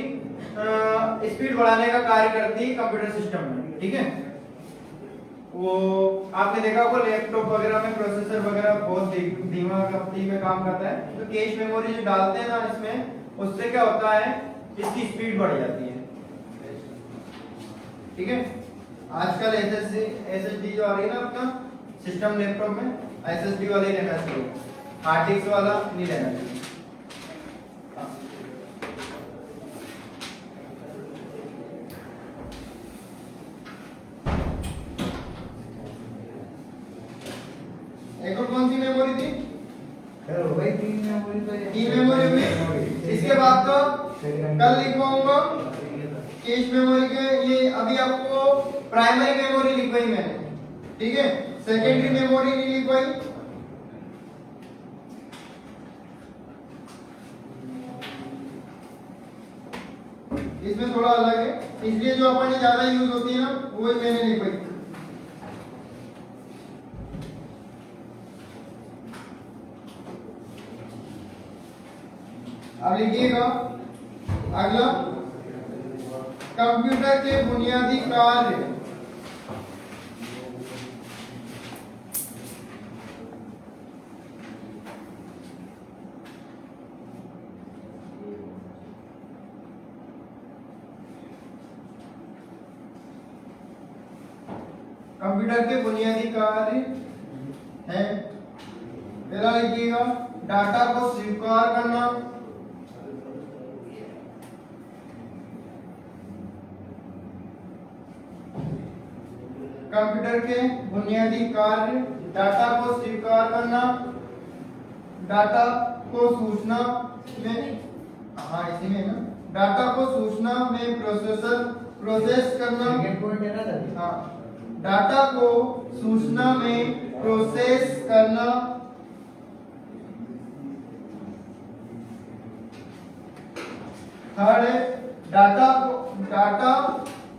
स्पीड बढ़ाने का कार्य करती है कंप्यूटर सिस्टम में। ठीक है, वो आपने देखा होगा लैपटॉप वगैरह में प्रोसेसर वगैरह बहुत धीमा गति में काम करता है। तो कैश मेमोरी जो डालते हैं ना इसमें, उससे क्या होता है, इसकी स्पीड बढ़ जाती है। ठीक है, आजकल एसएसडी जो आ रही है ना अपना सिस्टम लैपटॉप में, एसएसडी वाला ही रहना चाहिए, हार्ड डिस्क वाला नहीं रहना चाहिए। एक और कौन सी मेमोरी थी? तीन मेमोरी हुई। इसके बाद तो कल लिखवाऊंगा कैश मेमोरी के, ये अभी आपको प्राइमरी मेमोरी लिखवाई मैंने। ठीक है, सेकेंडरी मेमोरी नहीं लिखवाई। इसमें थोड़ा अलग है, इसलिए जो अपने ज्यादा यूज होती है ना वो मैंने लिखवाई। अब लिखिएगा अगला, कंप्यूटर के बुनियादी कार्य है। पहला लिखिएगा डाटा को स्वीकार करना, कंप्यूटर के बुनियादी कार्य डाटा को स्वीकार करना, डाटा को सूचना में, हाँ इसी में ना, डाटा को सूचना में प्रोसेस करना, हाँ डाटा को सूचना में प्रोसेस करना, थर्ड है डाटा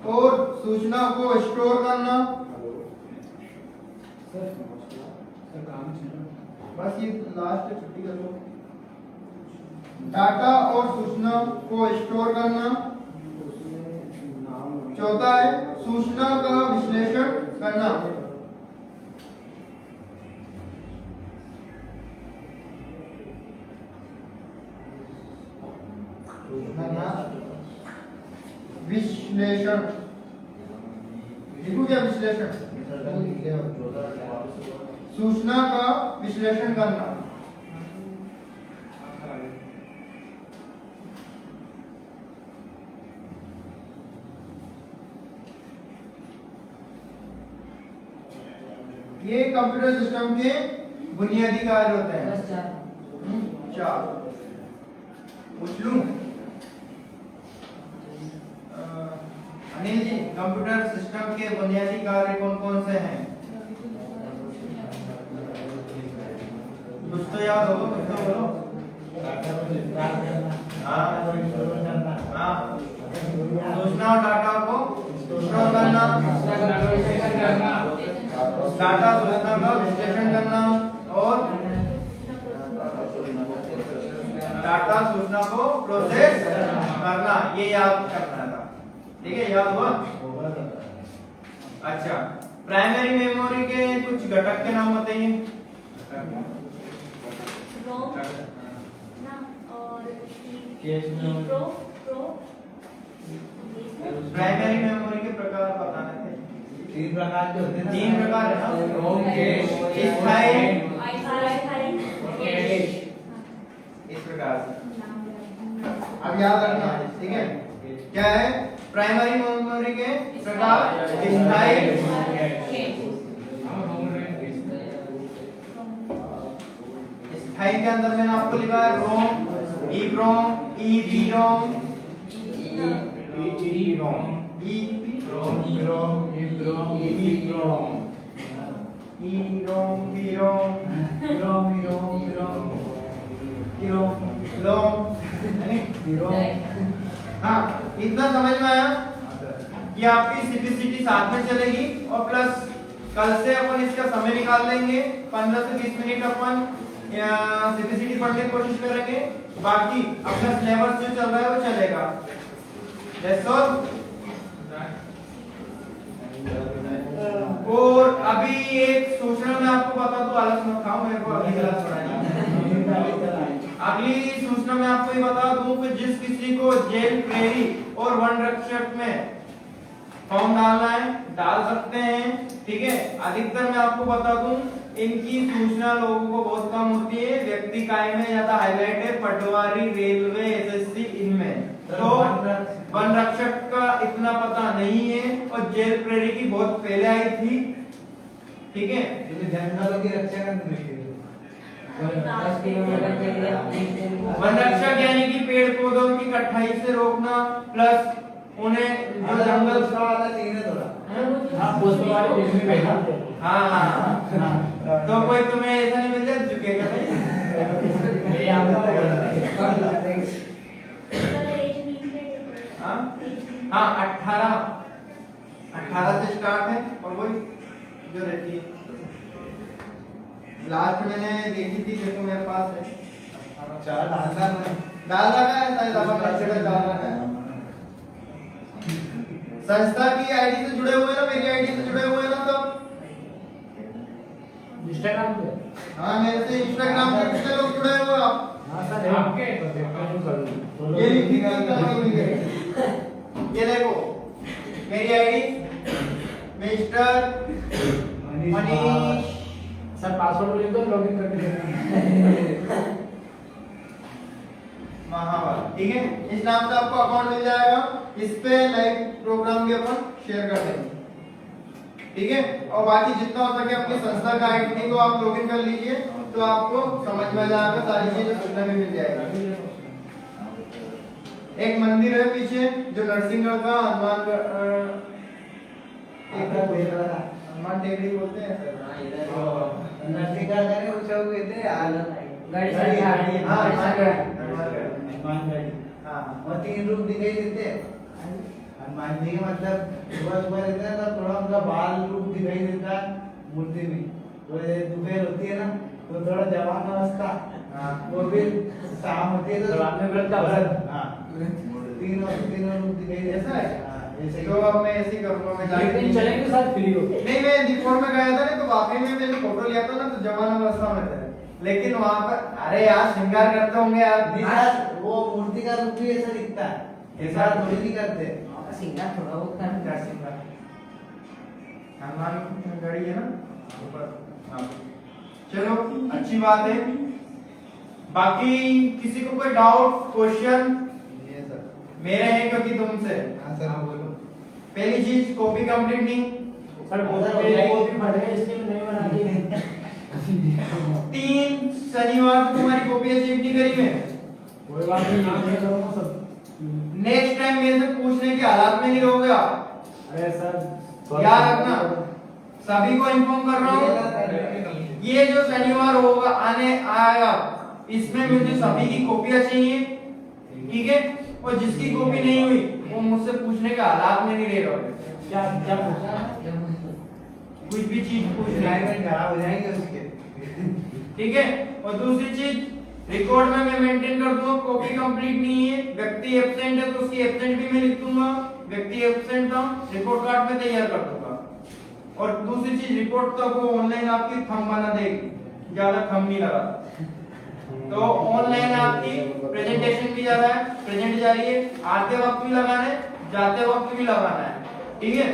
और सूचना को स्टोर करना। बस ये लास्ट छुट्टी कर लो। डाटा और सूचना को स्टोर करना। चौथा है सूचना का विश्लेषण करना। विश्लेषण लिखू क्या? विश्लेषण, सूचना का विश्लेषण करना। ये कंप्यूटर सिस्टम के बुनियादी कार्य होते हैं। चार पूछ लूं? अनिल जी, कंप्यूटर सिस्टम के बुनियादी कार्य कौन कौन से हैं? कुछ तो याद होगा, कुछ तो बोलो। हाँ, सूचना और डाटा को स्टोर करना, डाटा सूचना का विश्लेषण करना और डाटा सूचना को प्रोसेस करना, ये याद करना था। ठीक है, याद हुआ? अच्छा, प्राइमरी मेमोरी के कुछ घटक के नाम बताइए। प्राइमरी मेमोरी के प्रकार बताने थे। 3 प्रकार के होते हैं ना? 3 प्रकार है ना? रोम, कैश, स्थायी, कैश। इस प्रकार से अब याद रखना, ठीक है? क्या है प्राइमरी मेमोरी के प्रकार? स्थायी, स्थायी के अंदर मैंने आपको लिखा है रोम, ईप्रोम, ईवीरोम, हाँ, इतना समझ में आया कि आपकी सिटी साथ में चलेगी और प्लस कल से अपन इसका समय निकाल लेंगे 15 से 20 मिनट अपन सिटी पढ़ने की कोशिश करेंगे, बाकी अपना सिलेबस जो चल रहा है वो चलेगा। That's all। और अभी एक सूचना मैं आपको बता दूं, आलस मत खाओ, मेरे को अगली क्लास पढ़ानी। अगली सूचना मैं आपको ये बता दूं कि जिस किसी को जेल, प्रेरी और वन रक्षक में फॉर्म डालना है डाल सकते हैं, ठीक है? अधिकतर मैं आपको बता दूं इनकी सूचना लोगों को बहुत कम होती है, व्यक्ति काय में ज्यादा हाईलाइट है, पटवारी, रेलवे, एसएससी इनमें। तो वन रक्षक का इतना पता नहीं है और जेल प्रेरी की बहुत पहले आई थी, ठीक है? जंगलों की रक्षा करनी है। वन रक्षक यानी कि पेड़ पौधों की कटाई से रोकना प्लस उन्हें जो जंगल वाला नहीं है थोड़ा। हाँ, तो कोई तुम्हें ऐसा नहीं मिलता झुकेगा भाई? हाँ, 18 से स्टार्ट है और वही जो रहती है लास्ट मैंने देखी थी, देखो मेरे पास है 4 डाल रखा है, शायद अपन रक्षक डाल रखा है। संस्था की आईडी से जुड़े हुए ना, मेरी आईडी से जुड़े हुए ना सब? इंस्टाग्राम पे? हाँ, मेरे से इंस्टाग्राम पे कितने लोग जुड़े हुए आप? आपके ये लिखी गई, ये देखो मेरी ID mister Manish. Sir password लिख दो, लॉगिन करके महावर, ठीक है? इस नाम से आपको अकाउंट मिल जाएगा, इस पे लाइव प्रोग्राम भी अपन शेयर कर देंगे, ठीक है? और बाकी जितना हो सके अपनी संस्था का आईडी को आप लॉगिन कर लीजिए, तो आपको समझ में जाएगा, सारी चीजें सूचना में मिल जाएगी। एक मंदिर है पीछे जो नरसिंहगढ़ का हनुमान टेकरी बोलते हैं सर। नरसिंहगढ़ का उत्सव कहते हैं यार। और 3 रूप दिखाई देते हैं। हनुमान जी का मतलब सुबह सुबह रहता है तो थोड़ा उनका बाल रूप दिखाई देता है मूर्ति में, तो दोपहर होती है ना तो थोड़ा जवान अवस्था, वो भी शाम होती है तो आपने व्रत का व्रत। हाँ, तीनों रूप दिखाई देता है। ऐसे तो अब मैं ऐसे करूंगा, मैं एक दिन चलेंगे साथ फ्री हो। नहीं, मैं दीपोर में गया था ना, तो वाकई में मैंने फोटो लिया था ना, तो जवान अवस्था में थे, लेकिन वहां पर अरे यार श्रृंगार करते होंगे आप। वो मूर्ति का रूप भी ऐसा दिखता है, ऐसा थोड़ी नहीं करते। सिंगार थोड़ा बहुत करना। क्या श्रृंगार? हनुमान गढ़ी है ना ऊपर। हाँ, चलो अच्छी बात है। बाकी किसी को कोई डाउट, क्वेश्चन? मेरे हैं क्योंकि तुमसे। हाँ सर, बोलो। पहली चीज, कॉपी कंप्लीट नहीं। सर कॉपी भर है, इसलिए नहीं बना दी। 3 शनिवार को तुम्हारी कॉपी अचीव नहीं करी मैं। कोई बात नहीं, ये करूंगा सब। नेक्स्ट टाइम मेरे से पूछने के हालात में नहीं रहोगे आप। अरे सर, याद रखना, सभी को इन्फॉर्म कर रहा हूँ, ये जो शनिवार होगा आने आएगा, इसमें मुझे सभी की कॉपियां चाहिए, ठीक है? और जिसकी कॉपी नहीं हुई वो मुझसे पूछने के हालात में नहीं रहेगा। क्या क्या पूछना है? कुछ भी चीज पूछ अलाइनमेंट खराब हो जाएंगे उसके। ठीक है? और दूसरी चीज, रिकॉर्ड में मैं मेंटेन कर दूंगा, कॉपी कंप्लीट नहीं है, व्यक्ति एब्सेंट है तो उसकी एब्सेंट भी मैं लिख दूंगा, व्यक्ति एब्सेंट था रिपोर्ट कार्ड में तैयार कर दूंगा। और दूसरी चीज, रिपोर्ट तो वो ऑनलाइन आपकी थंब बना देगी, ज्यादा थंब नहीं लगा, तो ऑनलाइन आपकी प्रेजेंटेशन भी जा रहा है, प्रेजेंट जा रही है, आते वक्त भी लगाना है, जाते वक्त भी लगाना है, ठीक है?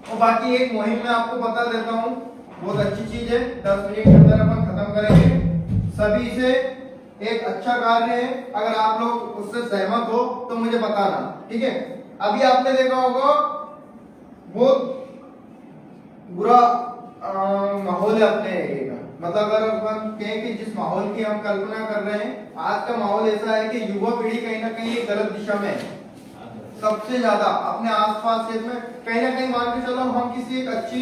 और बाकी एक मुहिम मैं आपको बता देता हूँ, बहुत अच्छी चीज है, 10 मिनट के अंदर अपन खत्म करेंगे। सभी से एक अच्छा कार्य है, अगर आप लोग उससे सहमत हो तो मुझे बताना, ठीक है? अभी आपने देखा होगा बहुत बुरा माहौल है अपने एरिया का, मतलब अगर अपन कहें कि जिस माहौल की हम कल्पना कर रहे हैं, आज का माहौल ऐसा है कि युवा पीढ़ी कहीं ना कहीं एक गलत दिशा में है। सबसे ज्यादा अपने आसपास क्षेत्र में कहीं ना कहीं मान के चलो हम किसी एक अच्छी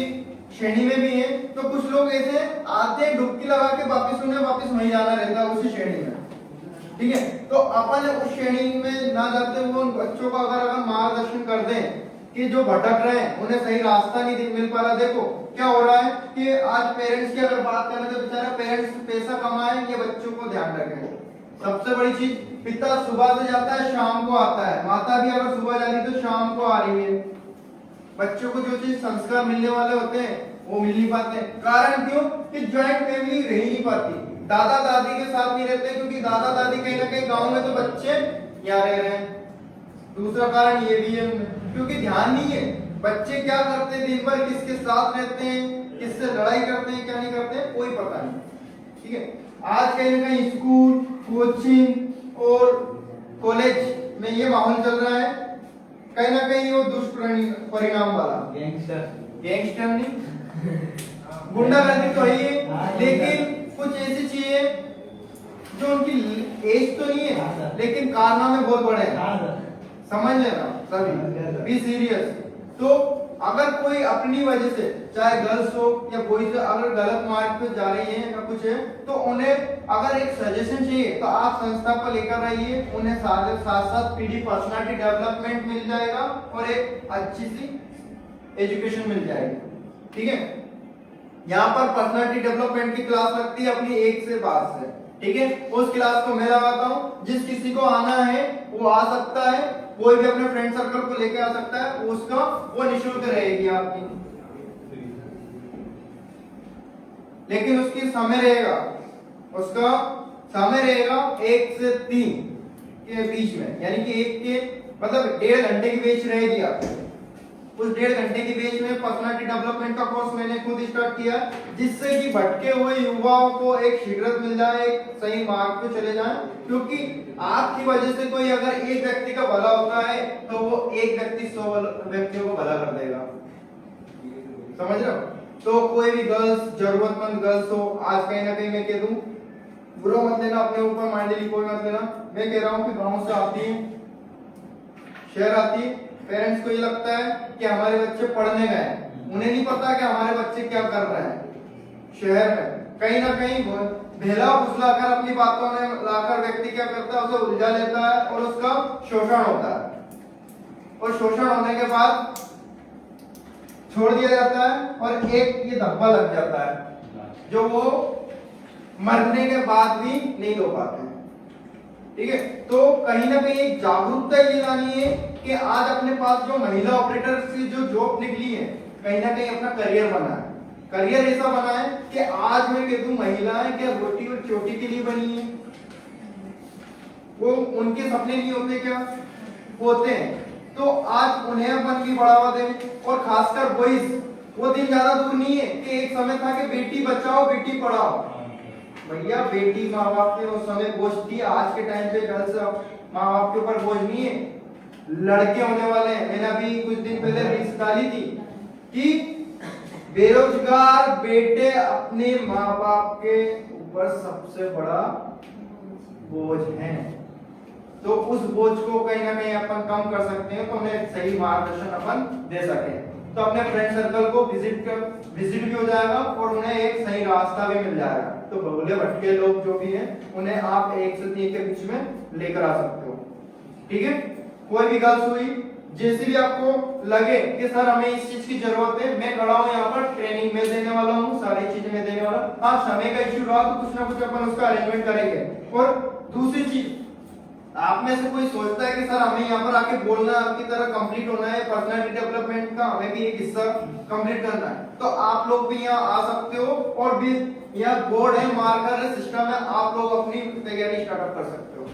श्रेणी में भी हैं, तो कुछ लोग ऐसे आते हैं डुबकी लगा के वापिस उन्हें वापिस वहीं जाना रहता है उसी श्रेणी में, ठीक है? तो अपन उस श्रेणी में ना जाते हुए उन बच्चों को अगर मार्गदर्शन कर दें कि जो भटक रहे हैं उन्हें सही रास्ता नहीं मिल पा रहा। देखो क्या हो रहा है कि आज पेरेंट्स की अगर बात करें तो बेचारा पेरेंट्स पैसा कमाए ये बच्चों को ध्यान रखें। सबसे बड़ी चीज, पिता सुबह से जाता है शाम को आता है, माता भी अगर सुबह जा रही तो शाम को आ रही है। बच्चों को जो चीज संस्कार मिलने वाले होते हैं वो मिल नहीं पाते। कारण क्यों? कि ज्वाइंट फैमिली रह नहीं पाती, दादा दादी के साथ नहीं रहते, क्योंकि दादा दादी कहीं ना कहीं गाँव में तो बच्चे यहाँ रह रहे हैं। दूसरा कारण ये भी है क्योंकि ध्यान नहीं है, बच्चे क्या करते हैं दिन भर, किसके साथ रहते हैं, किससे लड़ाई करते हैं, क्या नहीं करते हैं, कोई पता नहीं, ठीक है? आज कहीं ना कहीं स्कूल, कोचिंग और कॉलेज में ये माहौल चल रहा है, कहीं ना कहीं वो दुष्परिणाम वाला, गैंगस्टर नहीं, गुंडागर्दी तो है, लेकिन कुछ ऐसी चीजें जो उनकी एज तो नहीं है लेकिन कारनामे बहुत बड़े हैं, समझ लेना सभी, बी सीरियस। तो अगर कोई अपनी वजह से, चाहे गर्ल्स हो या बॉयज, अगर गलत मार्ग पे जा रही है या कुछ है, तो उन्हें अगर एक सजेशन चाहिए तो आप संस्था पर लेकर रहिए, उन्हें साथ साथ पीडी पर्सनालिटी डेवलपमेंट मिल जाएगा और एक अच्छी सी एजुकेशन मिल जाएगी, ठीक है? यहाँ पर पर्सनालिटी डेवलपमेंट की क्लास लगती है अपनी 1 से 5 से, ठीक है? उस क्लास को मैं लगाता हूँ, जिस किसी को आना है वो आ सकता है, कोई भी अपने फ्रेंड सर्कल को लेके आ सकता है, उसका वो निःशुल्क रहेगी आपकी, लेकिन उसकी समय रहेगा, उसका समय रहेगा 1 से 3 के बीच में, यानी कि 1 के मतलब 1.5 घंटे की बैच रहेगी आपकी। उस 1.5 घंटे की बैच में पर्सनालिटी डेवलपमेंट का कोर्स मैंने खुद स्टार्ट किया, जिससे कि भटके हुए युवाओं को एक शीघ्रता मिल जाए, एक सही मार्ग पे चले जाएं, क्योंकि आपकी वजह से कोई अगर एक व्यक्ति का भला होता है तो वो एक व्यक्ति 100 व्यक्तियों को भला कर देगा, समझ रहे हो? तो कोई भी गर्ल्स, जरूरतमंद गर्ल्स हो, आज कहीं ना कहीं मैं कह दूं, बुरा मत लेना, अपने ऊपर माइंडली कोई मत लेना, मैं कह रहा हूं कि गांव से आती है, शहर आती है, पेरेंट्स को ये लगता है कि हमारे बच्चे पढ़ने गए, उन्हें नहीं पता कि हमारे बच्चे क्या कर रहे हैं शहर में। कहीं ना कहीं भेला फुसलाकर अपनी बातों में लाकर व्यक्ति क्या करता है, उसे उलझा लेता है और उसका शोषण होता है, और शोषण होने के बाद छोड़ दिया जाता है और एक ये धब्बा लग जाता है जो वो मरने के बाद भी नहीं लो पाते हैं, ठीक है? तो कहीं ना कहीं एक जागरूकता ये लानी है कि आज अपने पास जो महिला ऑपरेटर की जो जॉब निकली है, कहीं ना कहीं अपना करियर बना है, करियर ऐसा बना है कि आज मैं कह दूं महिलाएं क्या रोटी और चोटी के लिए बनी है, वो उनके सपने नहीं होते क्या? होते हैं। तो आज उन्हें अपन की बढ़ावा दें, और खासकर बॉयज, वो दिन ज्यादा दूर नहीं है कि एक समय था कि बेटी बचाओ बेटी पढ़ाओ। भैया बेटी माँ बाप के उस समय बोझ थी, आज के टाइम पे गर्ल्स माँ बाप के ऊपर बोझ नहीं है, लड़के होने वाले हैं। मैंने अभी कुछ दिन पहले रील्स डाली थी कि बेरोजगार बेटे अपने माँ बाप के ऊपर सबसे बड़ा बोझ हैं। तो उस बोझ को कहीं ना कहीं अपन कम कर सकते हैं, तो उन्हें सही मार्गदर्शन अपन दे सके। तो अपने फ्रेंड सर्कल को विजिट भी हो जाएगा और उन्हें एक सही रास्ता भी मिल जाएगा। तो भोले भटके लोग जो भी हैं उन्हें आप 1 से 3 के बीच में लेकर आ सकते हो। ठीक है, कोई भी गर्ल्स हुई, जैसे भी आपको लगे कि सर हमें इस चीज की जरूरत है, मैं खड़ा हूं यहाँ पर, ट्रेनिंग में देने वाला हूँ, सारी चीजें मैं देने वाला। हाँ, समय का इश्यू रहा तो कुछ ना कुछ अपन उसका अरेंजमेंट करेंगे। और दूसरी चीज, आप में से कोई सोचता है कि सर हमें यहाँ पर आके बोलना आपकी तरह कंप्लीट होना है, पर्सनालिटी डेवलपमेंट का हमें भी एक हिस्सा कंप्लीट करना है, तो आप लोग भी यहाँ आ सकते हो। और भी यहाँ बोर्ड है, मार्कर है, सिस्टम है, आप लोग अपनी तैयारी स्टार्टअप कर सकते हो।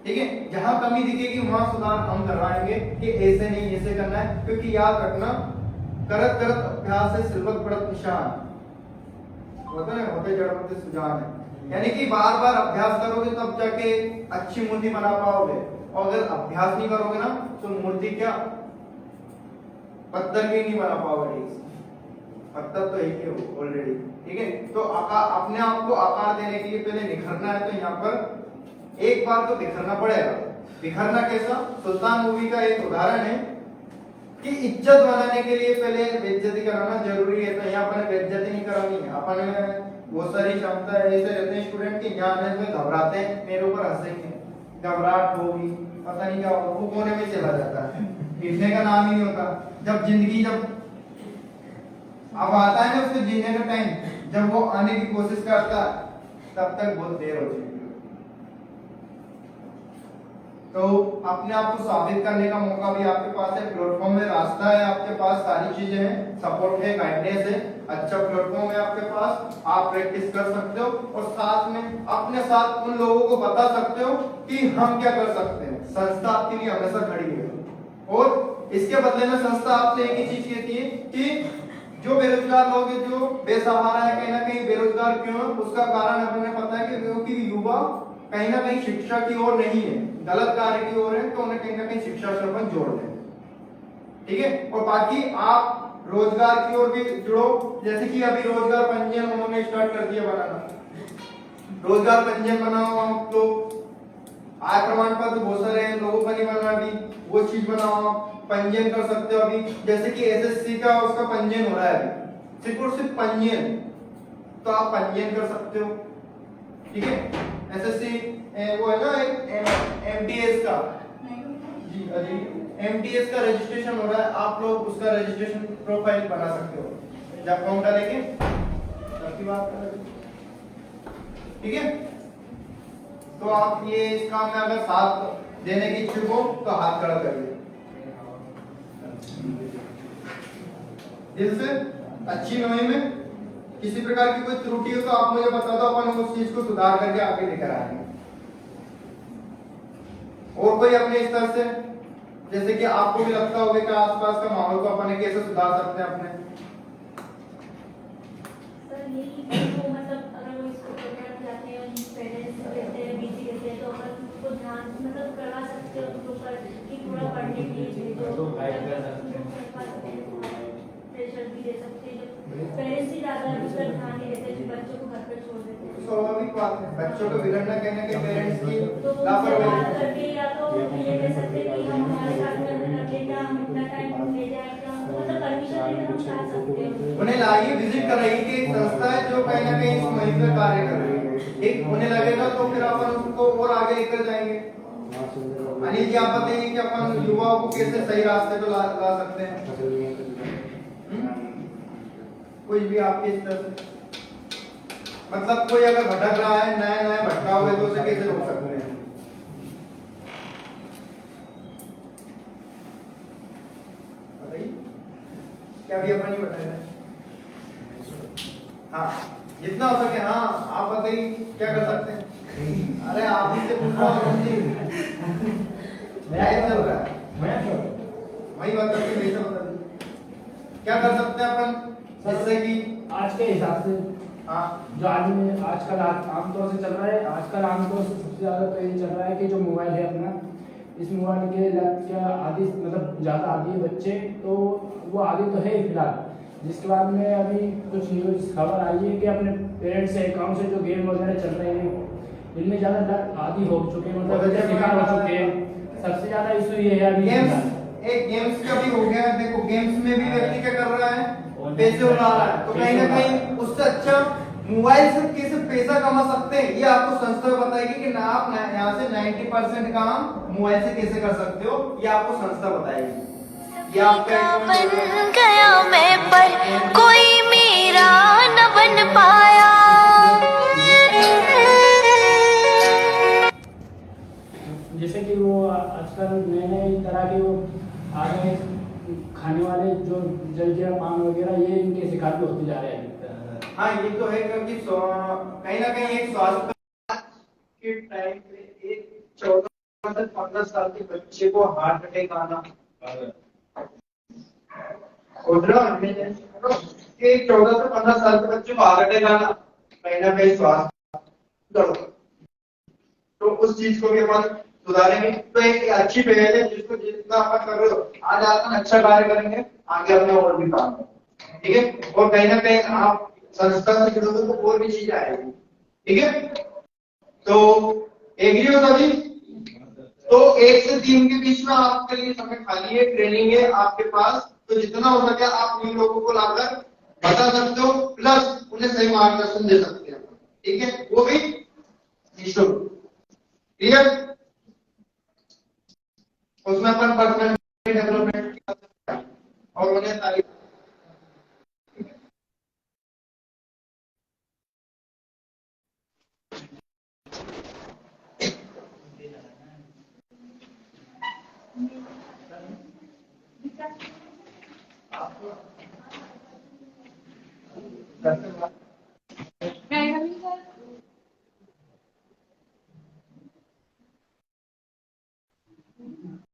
ठीक है, जहां कमी दिखेगी वहां सुधार हम करवाएंगे कि ऐसे नहीं ऐसे करना है, क्योंकि याद रखना करत करत अभ्यास है सिलवत पड़त निशान, होता है होते जड़ होते सुजान है। यानी कि बार बार अभ्यास करोगे तब जाके अच्छी मूर्ति बना पाओगे, और अगर अभ्यास नहीं करोगे ना तो मूर्ति क्या पत्थर की नहीं बना पाओगे, पत्थर तो एक ही हो ऑलरेडी। ठीक है, तो अपने आप को आकार देने के लिए पहले निखरना है, तो यहाँ पर एक बार तो बिखरना पड़ेगा। बिखरना कैसा? सुल्तान मूवी का एक उदाहरण है कि इज्जत बनाने के लिए पहले बेइज्जती कराना जरूरी है, तो यहाँ पर बेइज्जती नहीं करानी है। अपन बहुत सारी क्षमता है, ऐसे रहते हैं स्टूडेंट के यहाँ आने में घबराते हैं, मेरे ऊपर हंसेंगे, घबराहट होगी, पता नहीं क्या होगा, वो कोने में चला जाता है, हिलने का नाम ही नहीं होता। जब जिंदगी जब अब आता है ना उसके जीने का टाइम, जब वो आने की कोशिश करता है तब तक बहुत देर हो जाएगी। तो अपने आप को साबित करने का मौका भी आपके पास है, प्लेटफॉर्म में रास्ता है आपके पास, सारी चीजें हैं, सपोर्ट है, गाइडेंस है, अच्छा प्लेटफॉर्म है आपके पास, आप प्रैक्टिस कर सकते हो। और साथ में अपने साथ उन लोगों को बता सकते हो कि हम क्या कर सकते हैं। संस्था आपके लिए हमेशा खड़ी है, और इसके बदले में संस्था आपसे एक ही चीज कहती है कि जो बेरोजगार लोग हैं, जो बेसहारा है, कहीं ना कहीं बेरोजगार क्यों है, उसका कारण हमें पता है कि क्योंकि युवा कहीं ना कहीं शिक्षा की ओर नहीं है, गलत कार्य की ओर है, तो उन्हें कहीं ना कहीं शिक्षा से अपन जोड़ दें। ठीक है, और बाकी आप रोजगार की ओर भी जुड़ो, जैसे कि अभी रोजगार पंजीयन उन्होंने स्टार्ट कर दिया बनाना, रोजगार पंजीयन बनाओ आप, तो आय प्रमाण पत्र बहुत सारे लोगों का नहीं बना, अभी वो चीज बनाओ, पंजीयन कर सकते हो। अभी जैसे कि एसएससी का उसका पंजीयन हो रहा है अभी, सिर्फ और सिर्फ पंजीयन, तो आप पंजीयन कर सकते हो। ठीक है, एसएससी वो है ना एमटीएस का, जी अजी एमटीएस का रजिस्ट्रेशन हो रहा है, आप लोग उसका रजिस्ट्रेशन प्रोफाइल बना सकते हो जब फॉर्म डालेंगे सबकी बात कर। ठीक है, तो आप ये इस काम में अगर साथ देने की इच्छुक हो तो हाथ खड़ा करिए दिल से। अच्छी मुहिम में किसी प्रकार की कोई त्रुटि हो तो आप मुझे बता दो, अपन उस चीज को सुधार करके आगे लेकर आएंगे। और कोई अपने स्तर से, जैसे कि आपको भी लगता होगा कि आसपास का माहौल को अपन कैसे सुधार सकते हैं अपने, सर यही तो मतलब अगर वो इसको प्रोग्राम जाते हैं, पेरेंट्स रहते हैं, बीजी रहते हैं, तो अपन उसको ध्यान मतलब करवा सकते हो उनके ऊपर कि थोड़ा पढ़ने के लिए प्रेशर भी दे सकते हैं। पेरेंट्स ही ज्यादा उस पर ध्यान नहीं देते, जो बच्चों को घर पर छोड़ देते हैं। स्वाभाविक बात है, बच्चों को बिगड़ना कहने के पेरेंट्स की तो लापरवाही बात करके या तो ये कह सकते हैं कि हम हमारे साथ में रखेगा, हम इतना टाइम ले जाएगा, मतलब परमिशन लेकर हम चाह सकते हैं। उन्हें लाइए विजिट कराइए कि एक संस्था है जो कहीं ना कहीं इस मुहिम में कार्य कर रही है, एक उन्हें लगेगा तो फिर अपन उसको और आगे लेकर जाएंगे। अनिल जी आप बताइए कि अपन युवाओं को कैसे सही रास्ते पे ला सकते हैं, कुछ भी आपके इस तरह से, मतलब कोई अगर भटक रहा है, नया नया भटका हुआ है, तो उसे कैसे रोक सकते हैं? बताइए, क्या भी अपन ही बताया? हाँ, जितना हो सके। हाँ आप बताइए क्या कर सकते हैं? अरे आप ही से पूछ रहा हूँ जी, चल रहा है, वही बात करके कैसे बता दीजिए क्या कर सकते हैं अपन जिससे कि आज के हिसाब से हाँ जो आदमी आजकल आमतौर से चल रहा है, आजकल आमतौर से सबसे ज्यादा तो ये चल रहा है कि जो मोबाइल है अपना, इस मोबाइल के लत क्या आदि मतलब ज्यादा आदि है बच्चे, तो वो आदि तो है फिलहाल। जिसके बाद में अभी कुछ न्यूज खबर आई है कि अपने पेरेंट्स के अकाउंट से जो गेम वगैरह चल रहे हैं, इनमें ज्यादा आदि हो चुके हैं, मतलब बहुत अच्छा शिकार हो बात चुके है। हैं। सबसे ज्यादा इशू ये है अभी गेम्स, एक गेम्स का भी हो गया। देखो गेम्स में भी व्यक्ति क्या कर रहा है, पैसे उड़ा रहा है। तो कहीं ना कहीं उससे अच्छा मोबाइल से कैसे पैसा कमा सकते हैं, ये आपको संस्था बताएगी कि ना आप यहाँ से 90% काम मोबाइल से कैसे कर सकते हो, ये आपको संस्था बताएगी। ये आपका बन गया मैं पर कोई मेरा न बन पाया। जैसे कि वो आजकल नए नए तरह के वो आ गए खाने वाले जो जलजीरा पान वगैरह, ये इनके शिकार भी होते जा रहे हैं। हाँ ये तो है, क्योंकि कहीं ना कहीं एक स्वास्थ्य के टाइम पे एक 14 से 15 साल के बच्चे को हार्ट अटैक आना, कि 14 से 15 साल के बच्चे को हार्ट अटैक आना कहीं ना कहीं स्वास्थ्य, तो उस चीज को भी अपन सुधारेंगे। तो एक अच्छी पहल है जिसको जितना अपन कर रहे हो, आज अपन अच्छा कार्य करेंगे, आगे अपने और भी काम है, ठीक है। और कहीं ना कहीं आप संस्था से जुड़ोगे तो और भी चीजें आएगी, ठीक है। तो एग्री हो सभी? तो 1 से 3 के बीच में आपके लिए समय खाली है, ट्रेनिंग है आपके पास, तो जितना हो सके आप इन लोगों को लाकर बता सकते हो, प्लस उन्हें सही मार्गदर्शन दे सकते हैं, ठीक है। वो भी इशू क्लियर, उसमें अपन पर्सनल डेवलपमेंट और उन्हें